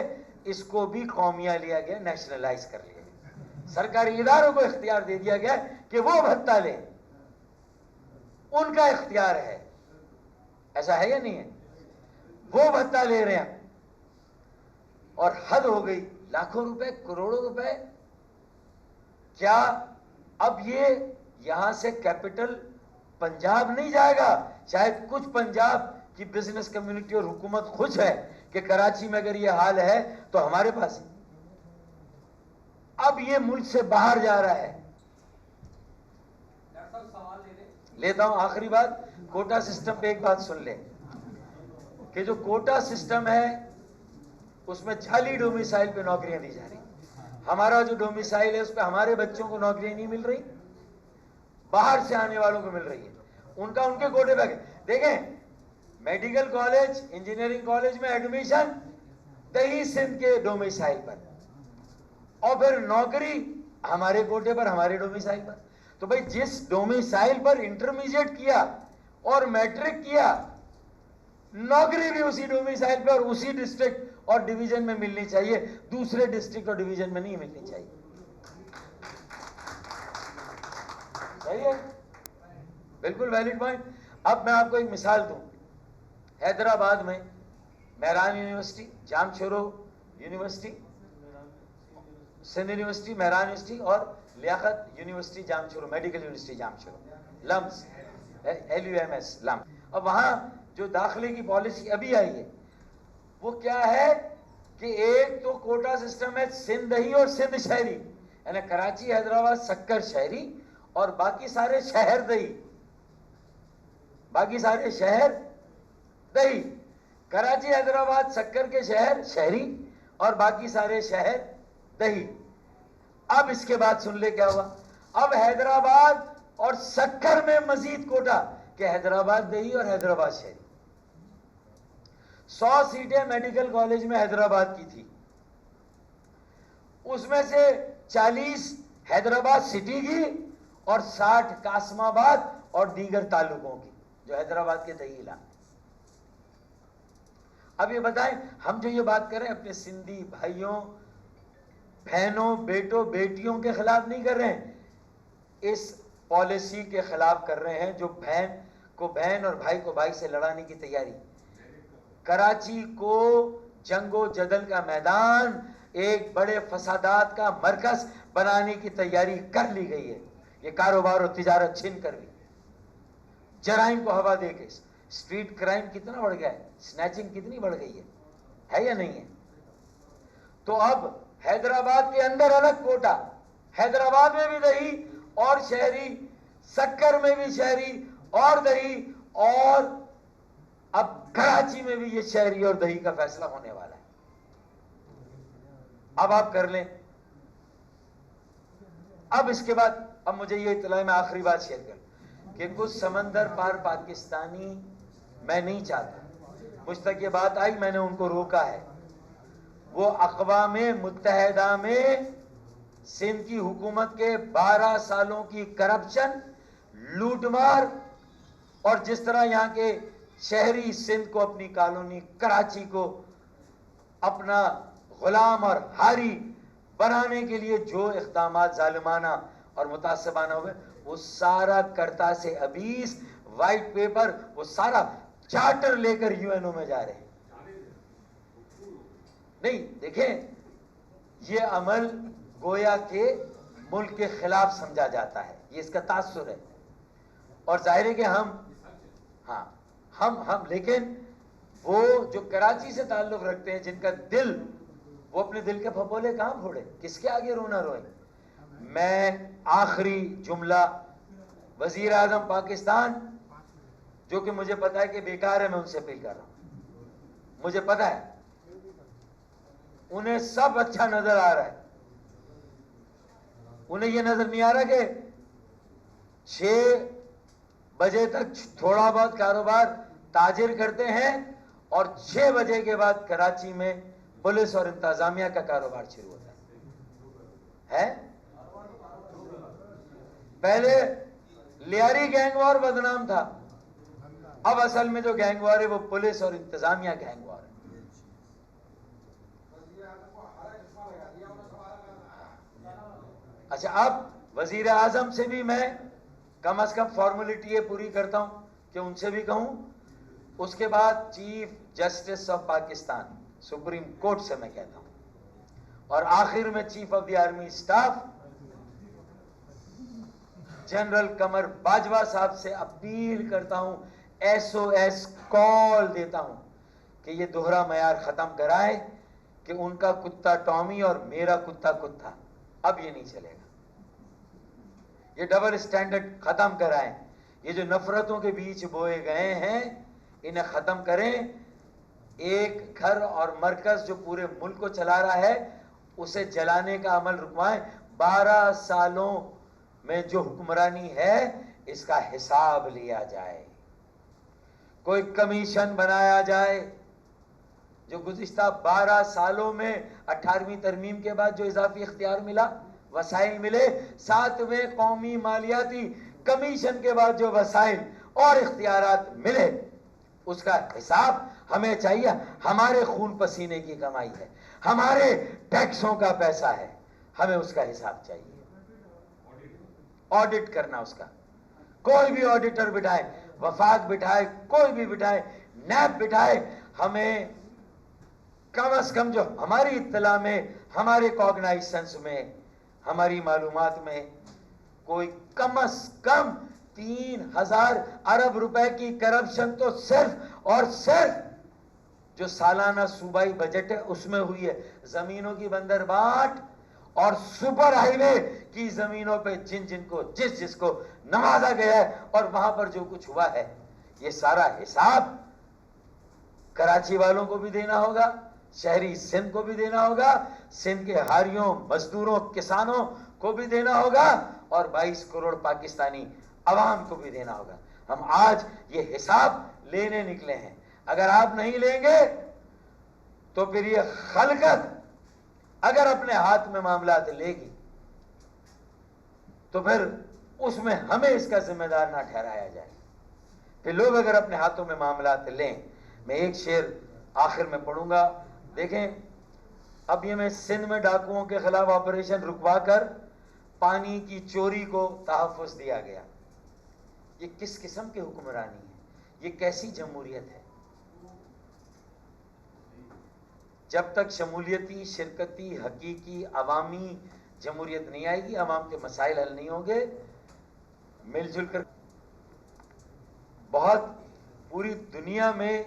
[SPEAKER 1] اس کو بھی قومیہ لیا گیا, نیشنلائز کر لیا گیا. سرکاری اداروں کو اختیار دے دیا گیا کہ وہ بھتا لیں, ان کا اختیار ہے. ایسا ہے یا نہیں ہے؟ وہ بھتا لے رہے ہیں, اور حد ہو گئی. لاکھوں روپے, کروڑوں روپے. کیا اب یہ یہاں سے کیپٹل پنجاب نہیں جائے گا؟ شاید کچھ پنجاب کی بزنس کمیونٹی اور حکومت خوش ہے کہ کراچی میں اگر یہ حال ہے تو ہمارے پاس اب یہ ملک سے باہر جا رہا ہے. لیتا ہوں آخری بات, کوٹا سسٹم پہ ایک بات سن لیں کہ جو کوٹا سسٹم ہے اس میں جعلی ڈومیسائل پہ نوکریاں دی جا رہی. ہمارا جو ڈومیسائل ہے اس پہ ہمارے بچوں کو نوکریاں نہیں مل رہی, باہر سے آنے والوں کو مل رہی ہے. ان کا ان کے کوٹے پہ. دیکھیں میڈیکل کالج, انجینئرنگ کالج میں ایڈمیشن دہی سندھ کے ڈومیسائل پر, اور پھر نوکری ہمارے کوٹے پر, ہمارے ڈومیسائل پر. تو بھائی جس ڈومیسائل پر انٹرمیڈیٹ کیا اور میٹرک کیا, نوکری بھی اسی ڈومیسائل پہ اور اسی ڈسٹرکٹ اور ڈویژن میں ملنی چاہیے, دوسرے ڈسٹرکٹ اور ڈویژن میں نہیں ملنی چاہیے. صحیح ہے, بالکل ویلڈ پوائنٹ. اب میں آپ کو ایک مثال دوں. حیدرآباد میں مہران یونیورسٹی, جام Shoro university, Sindh university, Mehran university, اور لیاقت یونیورسٹی جام شورو, میڈیکل یونیورسٹی جام شورو, لمس LUMS لم. اب وہاں جو داخلے کی پالیسی ابھی آئی ہے وہ کیا ہے کہ ایک تو کوٹا سسٹم ہے سندھ دہی اور سندھ شہری, یعنی کراچی, حیدرآباد, سکر شہری, اور باقی سارے شہر دہی, باقی سارے شہر دہی. کراچی, حیدرآباد, سکر کے شہر شہری, اور باقی سارے شہر دہی. اب اس کے بعد سن لے کیا ہوا. اب حیدرآباد اور سکر میں مزید کوٹا کہ حیدرآباد دہی اور حیدرآباد شہری. 100 سیٹیں میڈیکل کالج میں حیدرآباد کی تھی, اس میں سے 40 حیدرآباد سٹی کی اور 60 قاسم آباد اور دیگر تعلقوں کی جو حیدرآباد کے دہی علاقے. اب یہ بتائیں, ہم جو یہ بات کر رہے ہیں اپنے سندھی بھائیوں, بہنوں, بیٹوں, بیٹیوں کے خلاف نہیں کر رہے ہیں. اس پالیسی کے خلاف کر رہے ہیں جو بہن کو بہن اور بھائی کو بھائی سے لڑانے کی تیاری. کراچی کو جنگ و جدل کا میدان، ایک بڑے فسادات کا مرکز بنانے کی تیاری کر لی گئی ہے. یہ کاروبار و تجارت چھن کر بھی، جرائم کو ہوا دے کے. اسٹریٹ کرائم کتنا بڑھ گیا ہے، سنیچنگ کتنی بڑھ گئی ہے یا نہیں ہے؟ تو اب حیدرآباد کے اندر الگ کوٹا، حیدرآباد میں بھی دہی اور شہری، سکر میں بھی شہری اور دہی، اور اب کراچی میں بھی یہ شہری اور دہی کا فیصلہ ہونے والا ہے. اب آپ کر لیں. اب اس کے بعد اب مجھے یہ اطلاع، میں آخری بات شیئر کروں کہ کچھ سمندر پار پاکستانی میں نہیں چاہتا. مجھ تک یہ بات آئی، میں نے ان کو روکا ہے. وہ اقوام متحدہ میں سندھ کی حکومت کے 12 سالوں کی کرپشن، لوٹ مار، اور جس طرح یہاں کے شہری سندھ کو، اپنی کالونی کراچی کو اپنا غلام اور ہاری بنانے کے لیے جو اقدامات ظالمانہ اور متعصبانہ ہوئے، وہ سارا کرتا سے ابیس وائٹ پیپر، وہ سارا چارٹر لے کر یو این او میں جا رہے ہیں. نہیں دیکھیں، یہ عمل گویا کہ ملک کے خلاف سمجھا جاتا ہے، یہ اس کا تاثر ہے. اور ظاہر ہے کہ ہم لیکن وہ جو کراچی سے تعلق رکھتے ہیں، جن کا دل، وہ اپنے دل کے پھپولے کہاں پھوڑے، کس کے آگے رونا روئے. میں آخری جملہ وزیر اعظم پاکستان، جو کہ مجھے پتا ہے کہ بیکار ہے، میں ان سے اپیل کر رہا ہوں. مجھے پتا ہے انہیں سب اچھا نظر آ رہا ہے. انہیں یہ نظر نہیں آ رہا کہ 6 بجے تک تھوڑا بہت کاروبار تاجر کرتے ہیں اور 6 بجے کے بعد کراچی میں پولیس اور انتظامیہ کا کاروبار شروع ہوتا ہے. پہلے لیاری گینگ وار بدنام تھا، اب اصل میں جو گینگ وار ہے وہ پولیس اور انتظامیہ گینگ وار ہے. اچھا، اب وزیر اعظم سے بھی میں کم از کم فارملٹی یہ پوری کرتا ہوں کہ ان سے بھی کہوں. اس کے بعد chief justice of Pakistan, supreme court سے میں کہتا ہوں، اور آخر میں chief of the army staff general Qamar Bajwa صاحب سے اپیل کرتا ہوں، SOS کال دیتا ہوں کہ یہ دوہرا معیار ختم کرائے کہ ان کا کتا ٹامی اور میرا کتا کتا. اب یہ نہیں چلے گا. یہ ڈبل سٹینڈرڈ ختم کرائیں. یہ جو نفرتوں کے بیچ بوئے گئے ہیں انہیں ختم کریں. ایک گھر اور مرکز جو پورے ملک کو چلا رہا ہے اسے جلانے کا عمل رکوائیں. 12 سالوں میں جو حکمرانی ہے اس کا حساب لیا جائے. کوئی کمیشن بنایا جائے جو گزشتہ 12 سالوں میں 18ویں ترمیم کے بعد جو اضافی اختیار ملا، وسائل ملے، 7ویں قومی مالیاتی کمیشن کے بعد جو وسائل اور اختیارات ملے، اس کا حساب ہمیں چاہیے. ہمارے خون پسینے کی کمائی ہے، ہمارے ٹیکسوں کا پیسہ ہے، ہمیں اس کا حساب چاہیے. آڈٹ کرنا اس کا. کوئی بھی آڈیٹر بٹھائے، وفاق بٹھائے، کوئی بھی بٹھائے، نیب بٹھائے، ہمیں کم از کم جو ہماری اطلاع میں، ہمارے کوگنائزنس میں، ہماری معلومات میں، کوئی کم از کم 3000 ارب روپے کی کرپشن تو صرف اور صرف جو سالانہ صوبائی بجٹ ہے اس میں ہوئی ہے. زمینوں کی بندر بانٹ اور سپر ہائی وے کی زمینوں پہ جن کو جس کو نوازا گیا ہے اور وہاں پر جو کچھ ہوا ہے، یہ سارا حساب کراچی والوں کو بھی دینا ہوگا، شہری سندھ کو بھی دینا ہوگا، سندھ کے ہاریوں، مزدوروں، کسانوں کو بھی دینا ہوگا، اور 22 کروڑ پاکستانی عوام کو بھی دینا ہوگا. ہم آج یہ حساب لینے نکلے ہیں. اگر آپ نہیں لیں گے تو پھر یہ خلقت اگر اپنے ہاتھ میں معاملات لے گی تو پھر اس میں ہمیں اس کا ذمہ دار نہ ٹھہرایا جائے. پھر لوگ اگر اپنے ہاتھوں میں معاملات لیں. میں ایک شعر آخر میں پڑھوں گا. دیکھیں، اب یہ میں سندھ میں ڈاکوؤں کے خلاف آپریشن رکوا کر پانی کی چوری کو تحفظ دیا گیا. یہ کس قسم کی حکمرانی ہے؟ یہ کیسی جمہوریت ہے؟ جب تک شمولیتی، شرکتی، حقیقی، عوامی جمہوریت نہیں آئے گی، عوام کے مسائل حل نہیں ہوں گے. مل جل کر بہت پوری دنیا میں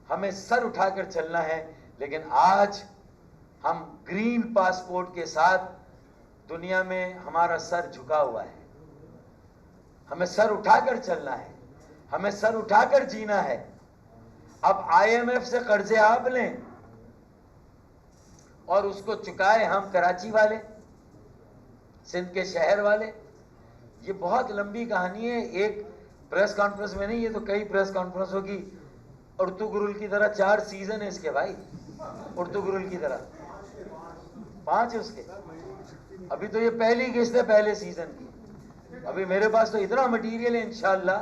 [SPEAKER 1] ہمیں سر اٹھا کر چلنا ہے، لیکن آج ہم گرین پاسپورٹ کے ساتھ دنیا میں ہمارا سر جھکا ہوا ہے. ہمیں سر اٹھا کر چلنا ہے، ہمیں سر اٹھا کر جینا ہے. اب آئی ایم ایف سے قرضے آپ لیں اور اس کو چکائے ہم کراچی والے، سندھ کے شہر والے. یہ بہت لمبی کہانی ہے، ایک پریس کانفرنس میں نہیں، یہ تو کئی پریس کانفرنس ہوگی. ارطغرل کی طرح 4 سیزن ہے اس کے بھائی، ارطغرل کی طرح 5 ہے اس کے. ابھی تو یہ پہلی قسط ہے پہلے سیزن کی. ابھی میرے پاس تو اتنا مٹیریل ہے انشاءاللہ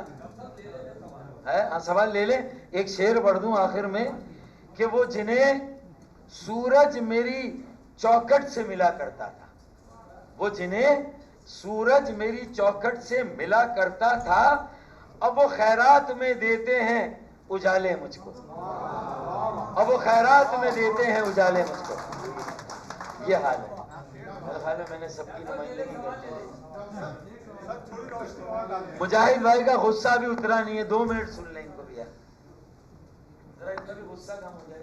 [SPEAKER 1] ہے. ہاں سوال لے لیں. ایک شعر پڑھ دوں آخر میں کہ وہ جنہیں سورج میری چوکھٹ سے ملا کرتا تھا، وہ جنہیں سورج میری چوکھٹ سے ملا کرتا تھا، اب وہ خیرات میں دیتے ہیں اجالے مجھ کو. اب وہ خیرات میں دیتے ہیں اجالے مجھ کو. یہ حال ہے. میرا خیال ہے میں نے سب کی نمائندگی کر کے. مجاہد بھائی کا غصہ بھی اترا نہیں ہے. 2 منٹ سن لیں ان کو بھی. ذرا ان کا بھی غصہ کم ہو جائے.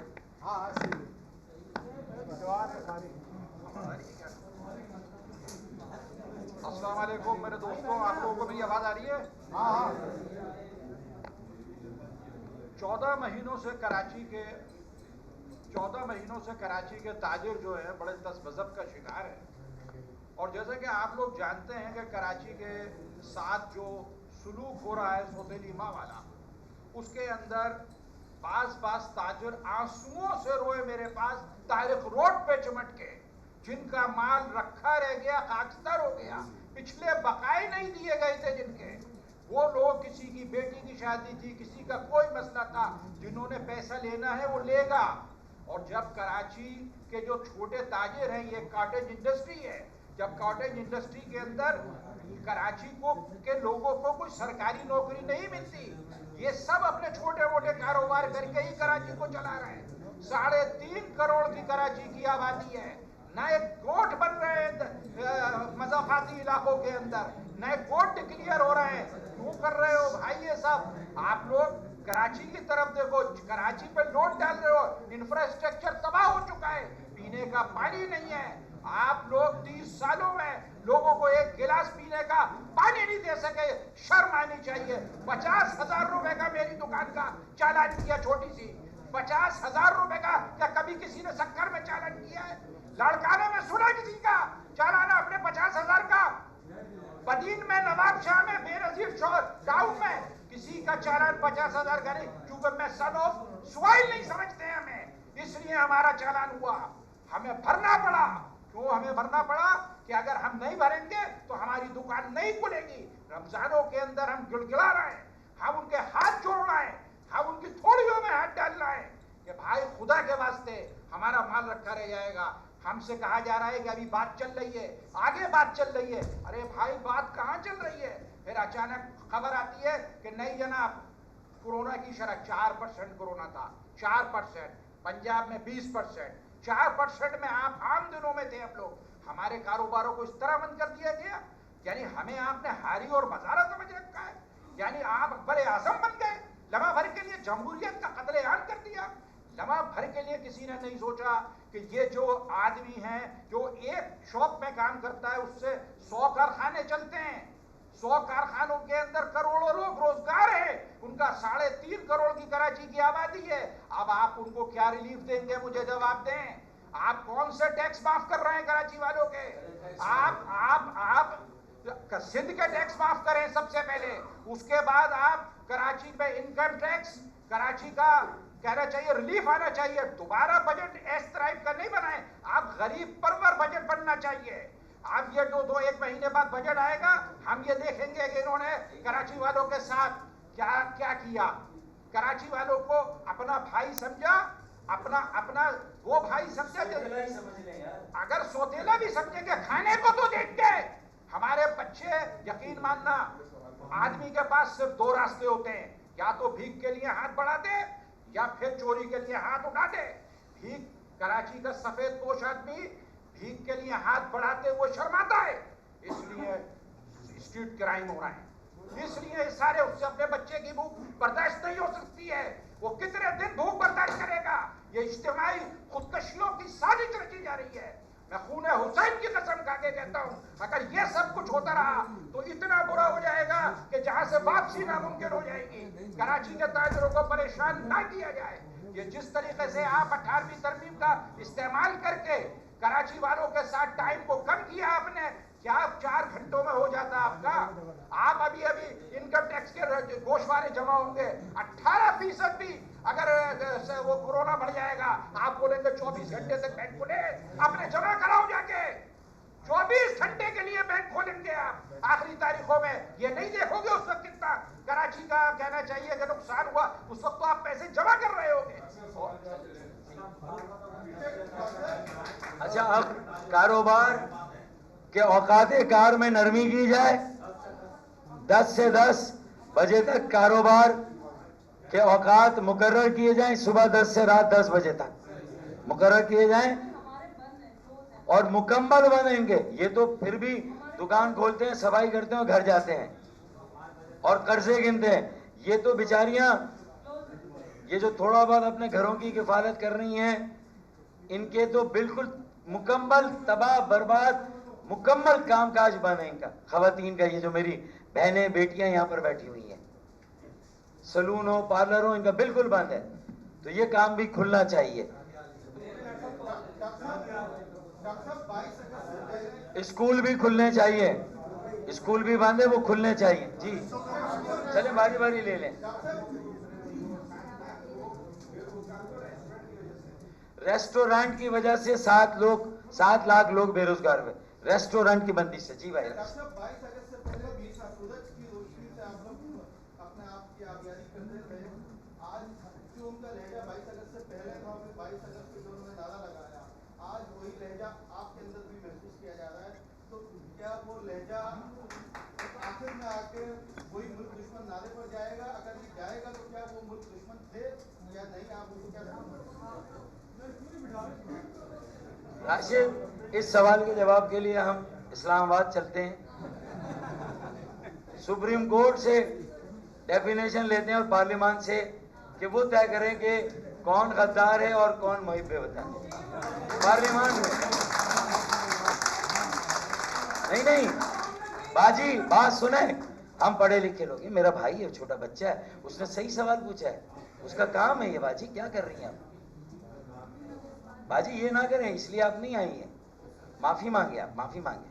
[SPEAKER 2] السلام علیکم میرے دوستوں، آپ لوگوں کو میری آواز آ رہی ہے؟ 14 مہینوں سے کراچی کے تاجر جو ہے بڑے تذبذب کا شکار ہے. اور جیسے کہ آپ لوگ جانتے ہیں کہ کراچی کے ساتھ جو سلوک ہو رہا ہے سوتیلیما والا، اس کے اندر بعض تاجر آنسوؤں سے روئے میرے پاس طارق روڈ پہ چمٹ کے، جن کا مال رکھا رہ گیا، خاکستر ہو گیا، پچھلے بقائے نہیں دیے گئے تھے جن کے. وہ لوگ، کسی کی بیٹی کی شادی تھی، کسی کا کوئی مسئلہ تھا، جنہوں نے پیسہ لینا ہے وہ لے گا. اور جب کراچی کے جو چھوٹے تاجر ہیں، یہ کاٹیج انڈسٹری ہے، جب کاٹیج انڈسٹری کے اندر کراچی کے لوگوں کو کوئی سرکاری نوکری نہیں ملتی، یہ سب اپنے چھوٹے موٹے کاروبار کر کے ہی کراچی کو چلا رہے ہیں. 3.5 کروڑ کی کراچی کی آبادی ہے. نئے کوٹ بن رہے ہیں مضافاتی علاقوں کے اندر، نئے کوٹ ڈکلیئر ہو رہے ہیں. کیوں کر رہے ہو بھائی یہ سب؟ آپ لوگ کراچی کی طرف دیکھو، کراچی پہ لوڈ ڈال رہے ہو. انفراسٹرکچر تباہ ہو چکا ہے، پینے کا پانی نہیں ہے. آپ لوگ 30 سالوں میں لوگوں کو ایک گلاس پینے کا پانی نہیں دے سکے. شرم آنی چاہیے. 50,000 روپے کا میری دکان کا چالان کیا، چھوٹی سی 50,000 روپے کا. کیا کبھی کسی نے سکر میں چالان کیا ہے؟ لڑکانے میں سنا کسی کا چالان اپنے 50,000 کا؟ بدین میں، نواب شاہ میں، بے نظیر ٹاؤن میں کسی کا چالان 50,000 کا نہیں. کیونکہ میں سن آف سوائل نہیں سمجھتے ہیں ہمیں، اس لیے ہمارا چالان ہوا. ہمیں بھرنا پڑا. کیوں ہمیں بھرنا پڑا؟ کہ اگر ہم نہیں بھریں گے تو ہماری دکان نہیں کھلے گی. رمضانوں کے اندر ہم گڑگڑا رہے ہیں، ہم ان کے ہاتھ جوڑ رہے ہیں، ہم ان کی تھوڑیوں میں ہاتھ ڈال رہے ہیں کہ بھائی خدا کے واسطے ہمارا مال رکھا رہ جائے گا. ہم سے کہا جا رہا ہے کہ ابھی بات چل رہی ہے، آگے بات چل رہی ہے. ارے بھائی بات کہاں چل رہی ہے؟ پھر اچانک خبر آتی ہے کہ نہیں جناب، کورونا کی شرح 4% کورونا تھا، 4%. پنجاب میں 20%. 4% میں آپ عام دنوں میں تھے. ہم لوگ، ہمارے کاروباروں کو اس طرح بند کر دیا گیا. یعنی ہمیں آپ نے ہاری اور بازارہ سمجھ رکھا ہے. یعنی آپ اکبر اعظم بن گئے. لمحہ بھر کے لیے جمہوریت کا قتل عام کر دیا. لمحہ بھر کے لیے کسی نے نہیں سوچا کہ یہ جو آدمی ہیں، جو ایک شاپ میں کام کرتا ہے، اس سے 100 کارخانے چلتے ہیں. 100 کارخانوں کے اندر کروڑوں لوگ روزگار ہے. ان کا 3.5 کروڑ کی کراچی کی آبادی ہے. اب آپ ان کو کیا ریلیف دیں گے؟ مجھے جواب دیں. آپ کون سے ٹیکس معاف کر رہے ہیں کراچی والوں کے؟ آپ سندھ کے ٹیکس معاف کریں سب سے پہلے. اس کے بعد آپ کراچی میں انکم ٹیکس، کراچی کا کہنا چاہیے ریلیف آنا چاہیے. دوبارہ بجٹ اس طرح کا نہیں بنائیں. آپ غریب پرور بجٹ بننا چاہیے. اب یہ جو 1 مہینے بعد بجٹ آئے گا، ہم یہ دیکھیں گے کہ انہوں نے کراچی والوں کے ساتھ کیا کیا. کراچی والوں کو اپنا بھائی سمجھا، اپنا وہ بھائی سمجھا. اگر سوتیلا بھی سمجھیں گے، کھانے کو تو دیں گے. ہمارے بچے یقین ماننا آدمی کے پاس صرف دو راستے ہوتے ہیں, یا تو بھیک کے لیے ہاتھ بڑھا دے یا پھر چوری کے لیے ہاتھ اٹھا دے. بھیک, کراچی کا سفید پوش آدمی بھیک کے لیے ہاتھ بڑھاتے وہ شرماتا ہے, اس لیے اسٹریٹ کرائم ہو رہا ہے. اس لیے سارے اس سے اپنے بچے کی بھوک برداشت نہیں ہو سکتی ہے. وہ کتنے دن بھوک برداشت کرے گا؟ یہ اجتماعی خودکشیوں کی سازش رچی جا رہی ہے. میں خون حسین کی قسم کھا کے کہتا ہوں, اگر یہ سب کچھ ہوتا رہا تو اتنا برا ہو جائے گا کہ جہاں سے واپسی ناممکن ہو جائے گی. کراچی کے تاجروں کو پریشان نہ کیا جائے. یہ جس طریقے سے آپ 18ویں ترمیم کا استعمال کر کے کراچی والوں کے ساتھ ٹائم کو کم کیا آپ نے, کیا 4 گھنٹوں میں ہو جاتا آپ کا؟ آپ ابھی انکم ٹیکس کے گوشوارے جمع ہوں گے, 18% بھی اگر وہ کورونا بڑھ جائے گا آپ بولیں گے 24 گھنٹے تک بینک کھلے, اپنے جمع کراؤ جا کے. 24 گھنٹے کے لیے بینک کھولیں گے آپ آخری تاریخوں میں. یہ نہیں دیکھو گے اس وقت کتنا کراچی کا کہنا چاہیے کہ نقصان ہوا, اس وقت تو آپ پیسے جمع کر رہے ہو گے.
[SPEAKER 1] اچھا, اب کاروبار کے اوقات کار میں نرمی کی جائے. 10 سے 10 بجے تک کاروبار کے اوقات مقرر کیے جائیں, صبح 10 سے رات 10 بجے تک مقرر کیے جائیں اور مکمل بنیں گے. یہ تو پھر بھی دکان کھولتے ہیں, صفائی کرتے ہیں اور گھر جاتے ہیں اور قرضے گنتے ہیں. یہ تو بیچاریاں یہ جو تھوڑا بہت اپنے گھروں کی کفالت کر رہی ہیں, ان کے تو بالکل مکمل تباہ برباد مکمل کام کاج بند ہے ان کا, خواتین کا. یہ جو میری بہنیں بیٹیاں یہاں پر بیٹھی ہوئی ہیں, سلون ہو پارلر ہو ان کا بالکل بند ہے. تو یہ کام بھی کھلنا چاہیے. اسکول بھی کھلنے چاہیے, اسکول بھی بند ہے وہ کھلنے چاہیے. جی چلیں باری باری لے لیں. ریسٹورنٹ کی وجہ سے 7 لاکھ لوگ بے روزگار ہوئے, ریسٹورنٹ کی بندی سے. جی بھائی. راشد, اس سوال کے جواب کے لیے ہم اسلام آباد چلتے ہیں, سپریم کورٹ سے ڈیفینیشن لیتے ہیں اور پارلیمان سے کہ وہ طے کریں کہ کون غدار ہے اور کون محب وطن ہے. پارلیمان میں نہیں باجی بات سنیں, ہم پڑھے لکھے لوگ ہیں, میرا بھائی ہے, چھوٹا بچہ ہے, اس نے صحیح سوال پوچھا ہے, اس کا کام ہے یہ. باجی کیا کر رہی ہیں آپ؟ باجی یہ نہ کریں, اس لیے آپ نہیں آئی ہیں. معافی مانگے, آپ معافی مانگے.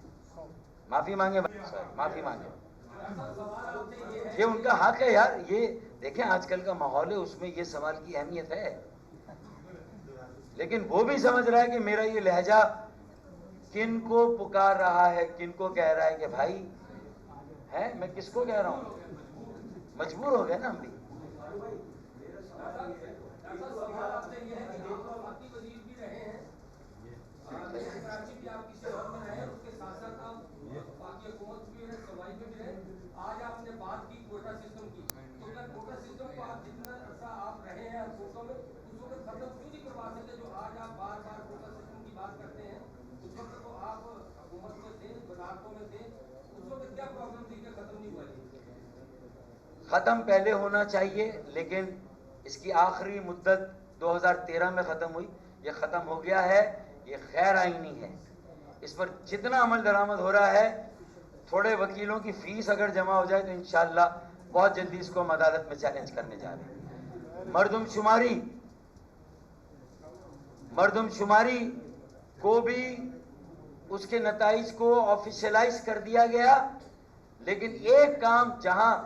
[SPEAKER 1] یہ ان کا حق ہے یار. یہ دیکھیں آج کل کا ماحول ہے, اس میں یہ سوال کی اہمیت ہے, لیکن وہ بھی سمجھ رہا ہے کہ میرا یہ لہجہ کن کو پکار رہا ہے, کن کو کہہ رہا ہے کہ بھائی ہے, میں کس کو کہہ رہا ہوں. مجبور ہو گئے نا ہم بھی.
[SPEAKER 3] آج آپ نے بات کی کوٹا سسٹم کی, تو اگر کوٹا سسٹم کو آپ جتنا عرصہ آپ رہے ہیں کوٹوں میں, اس وقت ختم کیوں نہیں کروا سکتے؟ جو آج آپ بار بار کوٹا سسٹم کی بات کرتے ہیں, اس وقت تو آپ حکومت میں تھے, وزارتوں میں تھے, اس وقت کیا پرابلم تھی کہ ختم نہیں ہوا؟
[SPEAKER 1] ختم پہلے ہونا چاہیے, لیکن اس کی آخری مدت 2013 میں ختم ہوئی. یہ ختم ہو گیا ہے, یہ غیر آئینی ہے. اس پر جتنا عمل درآمد ہو رہا ہے, تھوڑے وکیلوں کی فیس اگر جمع ہو جائے تو انشاءاللہ بہت جلدی اس کو ہم عدالت میں چیلنج کرنے جا رہے ہیں. مردم شماری کو بھی اس کے نتائج کو آفیشلائز کر دیا گیا, لیکن ایک کام جہاں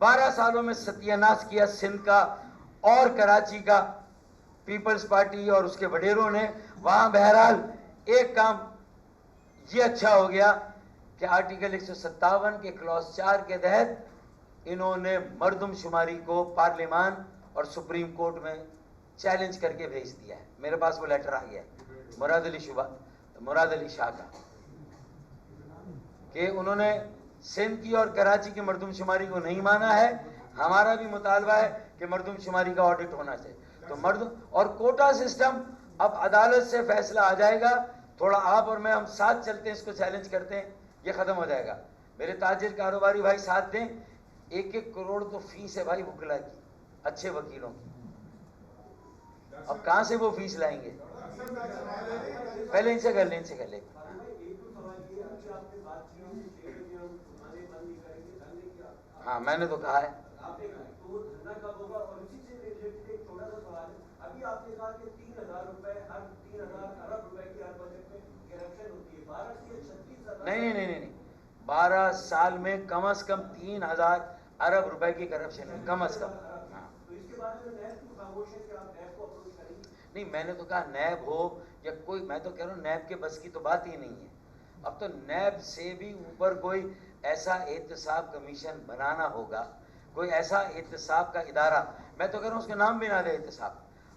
[SPEAKER 1] 12 سالوں میں ستیہ ناش کیا سندھ کا اور کراچی کا پیپلز پارٹی اور اس کے وڈیروں نے, وہاں بہرحال ایک کام یہ اچھا ہو گیا کہ آرٹیکل 157 کے کلاس 4 کے تحت انہوں نے مردم شماری کو پارلیمان اور سپریم کورٹ میں چیلنج کر کے بھیج دیا ہے. میرے پاس وہ لیٹر آ گیا ہے مراد علی شاہ کا. کہ انہوں نے سندھ کی اور کراچی کی مردم شماری کو نہیں مانا ہے. ہمارا بھی مطالبہ ہے کہ مردم شماری کا آڈٹ ہونا چاہیے. تو اور کوٹا سسٹم اب عدالت سے فیصلہ آ جائے گا. تھوڑا آپ اور میں ہم ساتھ چلتے ہیں, اس کو چیلنج کرتے ہیں, یہ ختم ہو جائے گا. میرے تاجر کاروباری بھائی ساتھ دیں. 1-1 کروڑ تو فیس ہے بھائی وکلا کی, اچھے وکیلوں کی. اب کہاں سے وہ فیس لائیں گے؟ پہلے ان سے کر لیں. ہاں میں نے تو کہا ہے. نہیں 12 سال میں کم از کم 3,000 ارب روپے کی کرپشن ہے, کم از کم. نہیں میں نے تو کہا نیب ہو یا کوئی, میں تو کہہ رہا ہوں نیب کے بس کی تو بات ہی نہیں ہے. اب تو نیب سے بھی اوپر کوئی ایسا احتساب کمیشن بنانا ہوگا, کوئی ایسا احتساب کا ادارہ. میں تو کہہ رہا ہوں اس کے نام بھی نہ دے احتساب,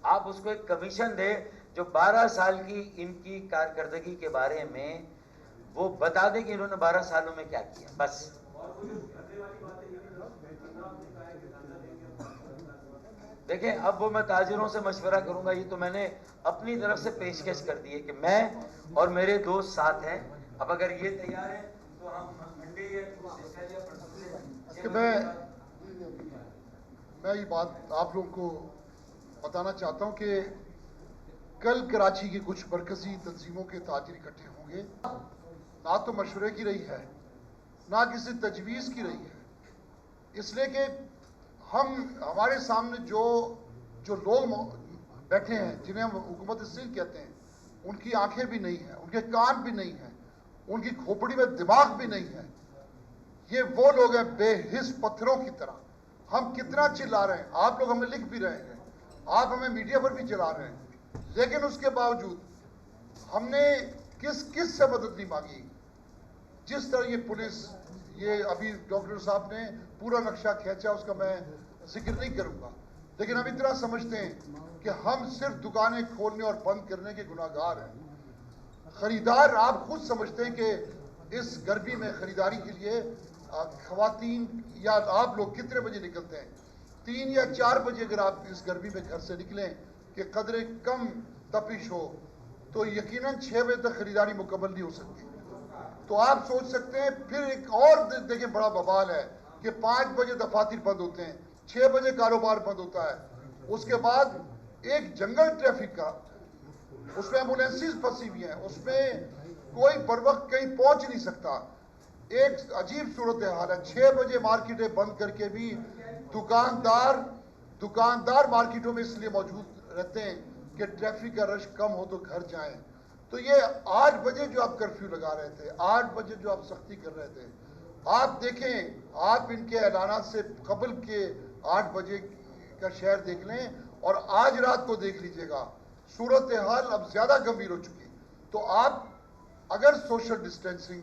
[SPEAKER 1] آپ اس کو ایک کمیشن دے جو 12 سال کی ان کی کارکردگی کے بارے میں وہ بتا دے کہ انہوں نے 12 سالوں میں کیا کیا, بس. دیکھیں اب وہ میں تاجروں سے مشورہ کروں گا. یہ تو میں نے اپنی طرف سے پیشکش کر دی ہے کہ میں اور میرے دوست ساتھ ہیں. اب اگر یہ تیار ہے تو ہم منڈے
[SPEAKER 4] میں یہ بات آپ لوگوں کو بتانا چاہتا ہوں کہ کل کراچی کی کچھ مرکزی تنظیموں کے تاجر اکٹھے ہوں گے. نہ تو مشورے کی رہی ہے, نہ کسی تجویز کی رہی ہے, اس لیے کہ ہمارے سامنے جو لوگ بیٹھے ہیں جنہیں ہم حکومت سندھ کہتے ہیں, ان کی آنکھیں بھی نہیں ہیں, ان کے کان بھی نہیں ہیں, ان کی کھوپڑی میں دماغ بھی نہیں ہے. یہ وہ لوگ ہیں بے حس پتھروں کی طرح. ہم کتنا چلا رہے ہیں, آپ لوگ ہمیں لکھ بھی رہے ہیں, آپ ہمیں میڈیا پر بھی چلا رہے ہیں, لیکن اس کے باوجود ہم نے کس سے مدد نہیں مانگی. جس طرح یہ پولیس, یہ ابھی ڈاکٹر صاحب نے پورا نقشہ کھینچا, اس کا میں ذکر نہیں کروں گا, لیکن ہم اتنا سمجھتے ہیں کہ ہم صرف دکانیں کھولنے اور بند کرنے کے گناہگار ہیں. خریدار آپ خود سمجھتے ہیں کہ اس گرمی میں خریداری کے لیے خواتین یا آپ لوگ کتنے بجے نکلتے ہیں؟ 3 یا 4 بجے. اگر آپ اس گرمی میں گھر سے نکلیں کہ قدرے کم تپش ہو تو یقیناً 6 بجے تک خریداری مکمل نہیں ہو سکتی. تو آپ سوچ سکتے ہیں. پھر ایک اور دیکھیں بڑا بوال ہے کہ 5 بجے دفاتر بند ہوتے ہیں, 6 بجے کاروبار بند ہوتا ہے. اس کے بعد ایک جنگل ٹریفک کا, اس میں ایمبولینسز پھنسی ہوئی ہیں, اس میں کوئی بر وقت کہیں پہنچ نہیں سکتا. ایک عجیب صورتحال ہے. 6 بجے مارکیٹیں بند کر کے بھی دکاندار مارکیٹوں میں اس لیے موجود رہتے ہیں کہ ٹریفک کا رش کم ہو تو گھر جائیں. تو یہ 8 بجے جو آپ کرفیو لگا رہے تھے, 8 بجے جو آپ سختی کر رہے تھے, آپ دیکھیں, آپ ان کے اعلانات سے قبل کے 8 بجے کا شہر دیکھ لیں اور آج رات کو دیکھ لیجئے گا, صورتحال اب زیادہ گمبھیر ہو چکی. تو آپ اگر سوشل ڈسٹینسنگ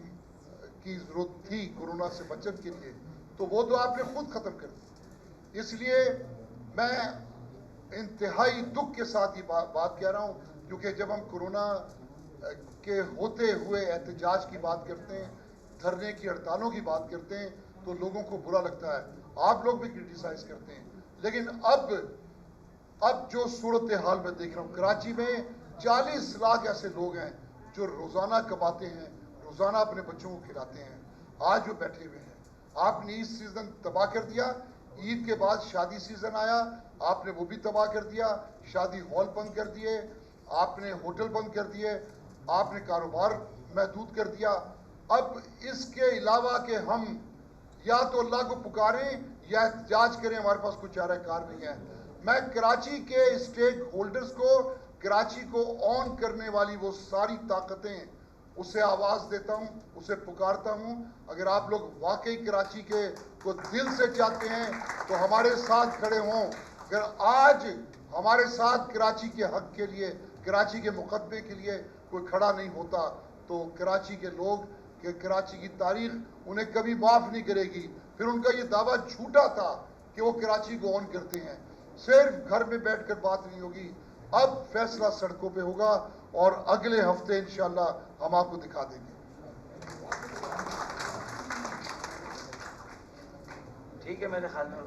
[SPEAKER 4] کی ضرورت تھی کورونا سے بچت کے لیے, تو وہ تو آپ نے خود ختم کر دی. اس لیے میں انتہائی دکھ کے ساتھ یہ بات کہہ رہا ہوں, کیونکہ جب ہم کورونا کے ہوتے ہوئے احتجاج کی بات کرتے ہیں, دھرنے کی ہڑتالوں کی بات کرتے ہیں, تو لوگوں کو برا لگتا ہے. آپ لوگ بھی کرٹیسائز کرتے ہیں. لیکن اب جو صورتحال میں دیکھ رہا ہوں, کراچی میں 40 لاکھ ایسے لوگ ہیں جو روزانہ کماتے ہیں, روزانہ اپنے بچوں کو کھلاتے ہیں, آج وہ بیٹھے ہوئے ہیں. آپ نے عید سیزن تباہ کر دیا. عید کے بعد شادی سیزن آیا, آپ نے وہ بھی تباہ کر دیا. شادی ہال بند کر دیے, آپ نے ہوٹل بند کر دیے, آپ نے کاروبار محدود کر دیا. اب اس کے علاوہ کہ ہم یا تو اللہ کو پکاریں یا احتجاج کریں, ہمارے پاس کوئی چارہ کار نہیں ہے. میں کراچی کے اسٹیک ہولڈرز کو, کراچی کو آن کرنے والی وہ ساری طاقتیں, اسے آواز دیتا ہوں, اسے پکارتا ہوں. اگر آپ لوگ واقعی کراچی کے کو دل سے چاہتے ہیں تو ہمارے ساتھ کھڑے ہوں. اگر آج ہمارے ساتھ کراچی کے حق کے لیے, کراچی کے مقدمے کے لیے کوئی کھڑا نہیں ہوتا, تو کراچی کے لوگ, کہ کراچی کی تاریخ انہیں کبھی معاف نہیں کرے گی. پھر ان کا یہ دعویٰ جھوٹا تھا کہ وہ کراچی کو آن کرتے ہیں. صرف گھر میں بیٹھ کر بات نہیں ہوگی, اب فیصلہ سڑکوں پہ ہوگا, اور اگلے ہفتے انشاءاللہ ہم آپ کو دکھا دیں گے.
[SPEAKER 1] ٹھیک ہے میرے خیال میں.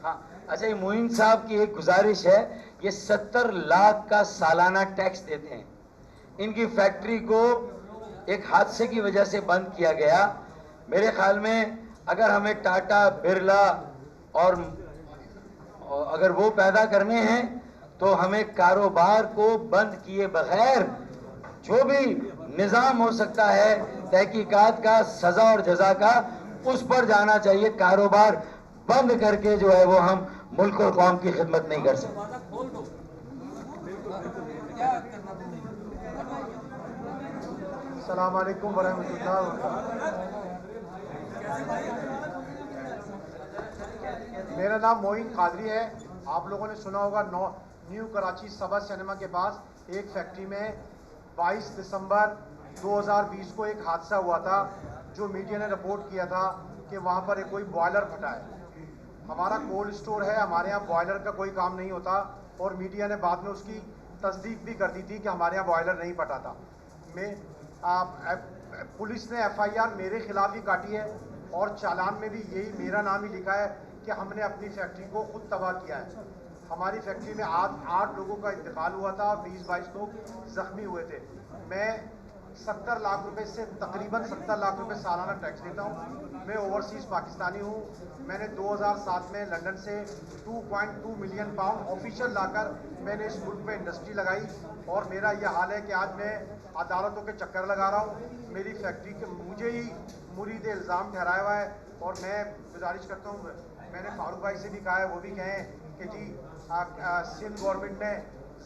[SPEAKER 1] ہاں اچھا یہ معین صاحب کی ایک گزارش ہے, یہ 70 لاکھ کا سالانہ ٹیکس دیتے ہیں. ان کی فیکٹری کو ایک حادثے کی وجہ سے بند کیا گیا. میرے خیال میں اگر ہمیں ٹاٹا برلا اور اگر وہ پیدا کرنے ہیں تو ہمیں کاروبار کو بند کیے بغیر جو بھی نظام ہو سکتا ہے تحقیقات کا, سزا اور جزا کا, اس پر جانا چاہیے. کاروبار بند کر کے جو ہے وہ ہم ملک اور قوم کی خدمت نہیں کر سکتے.
[SPEAKER 5] السلام علیکم ورحمۃ اللہ وبرکاتہ. میرا نام معین قادری ہے. آپ لوگوں نے سنا ہوگا نیو کراچی سبا سنیما کے پاس ایک فیکٹری میں 22 دسمبر 2020 کو ایک حادثہ ہوا تھا, جو میڈیا نے رپورٹ کیا تھا کہ وہاں پر ایک کوئی بوائلر پھٹا ہے. ہمارا کولڈ اسٹور ہے, ہمارے یہاں بوائلر کا کوئی کام نہیں ہوتا, اور میڈیا نے بعد میں اس کی تصدیق بھی کر دی تھی کہ ہمارے یہاں بوائلر نہیں پھٹا تھا. پولیس نے FIR میرے خلاف ہی کاٹی ہے, اور چالان میں بھی یہی میرا نام ہی لکھا ہے کہ ہم نے اپنی فیکٹری کو خود تباہ کیا ہے. ہماری فیکٹری میں 8 لوگوں کا انتقال ہوا تھا, 20-22 لوگ زخمی ہوئے تھے. میں 70 لاکھ روپے سے تقریباً 70 لاکھ روپے سالانہ ٹیکس دیتا ہوں. میں اوورسیز پاکستانی ہوں. میں نے 2007 میں لنڈن سے 2.2 ملین پاؤنڈ آفیشیل لا کر میں نے اس ملک میں انڈسٹری لگائی, اور میرا یہ حال ہے کہ آج میں عدالتوں کے چکر لگا رہا ہوں. میری فیکٹری کے مجھے ہی مرید الزام ٹھہرایا ہوا ہے, اور میں گزارش کرتا ہوں, میں نے فاروق بھائی سے بھی کہا ہے, وہ بھی کہیں کہ جی سندھ گورنمنٹ نے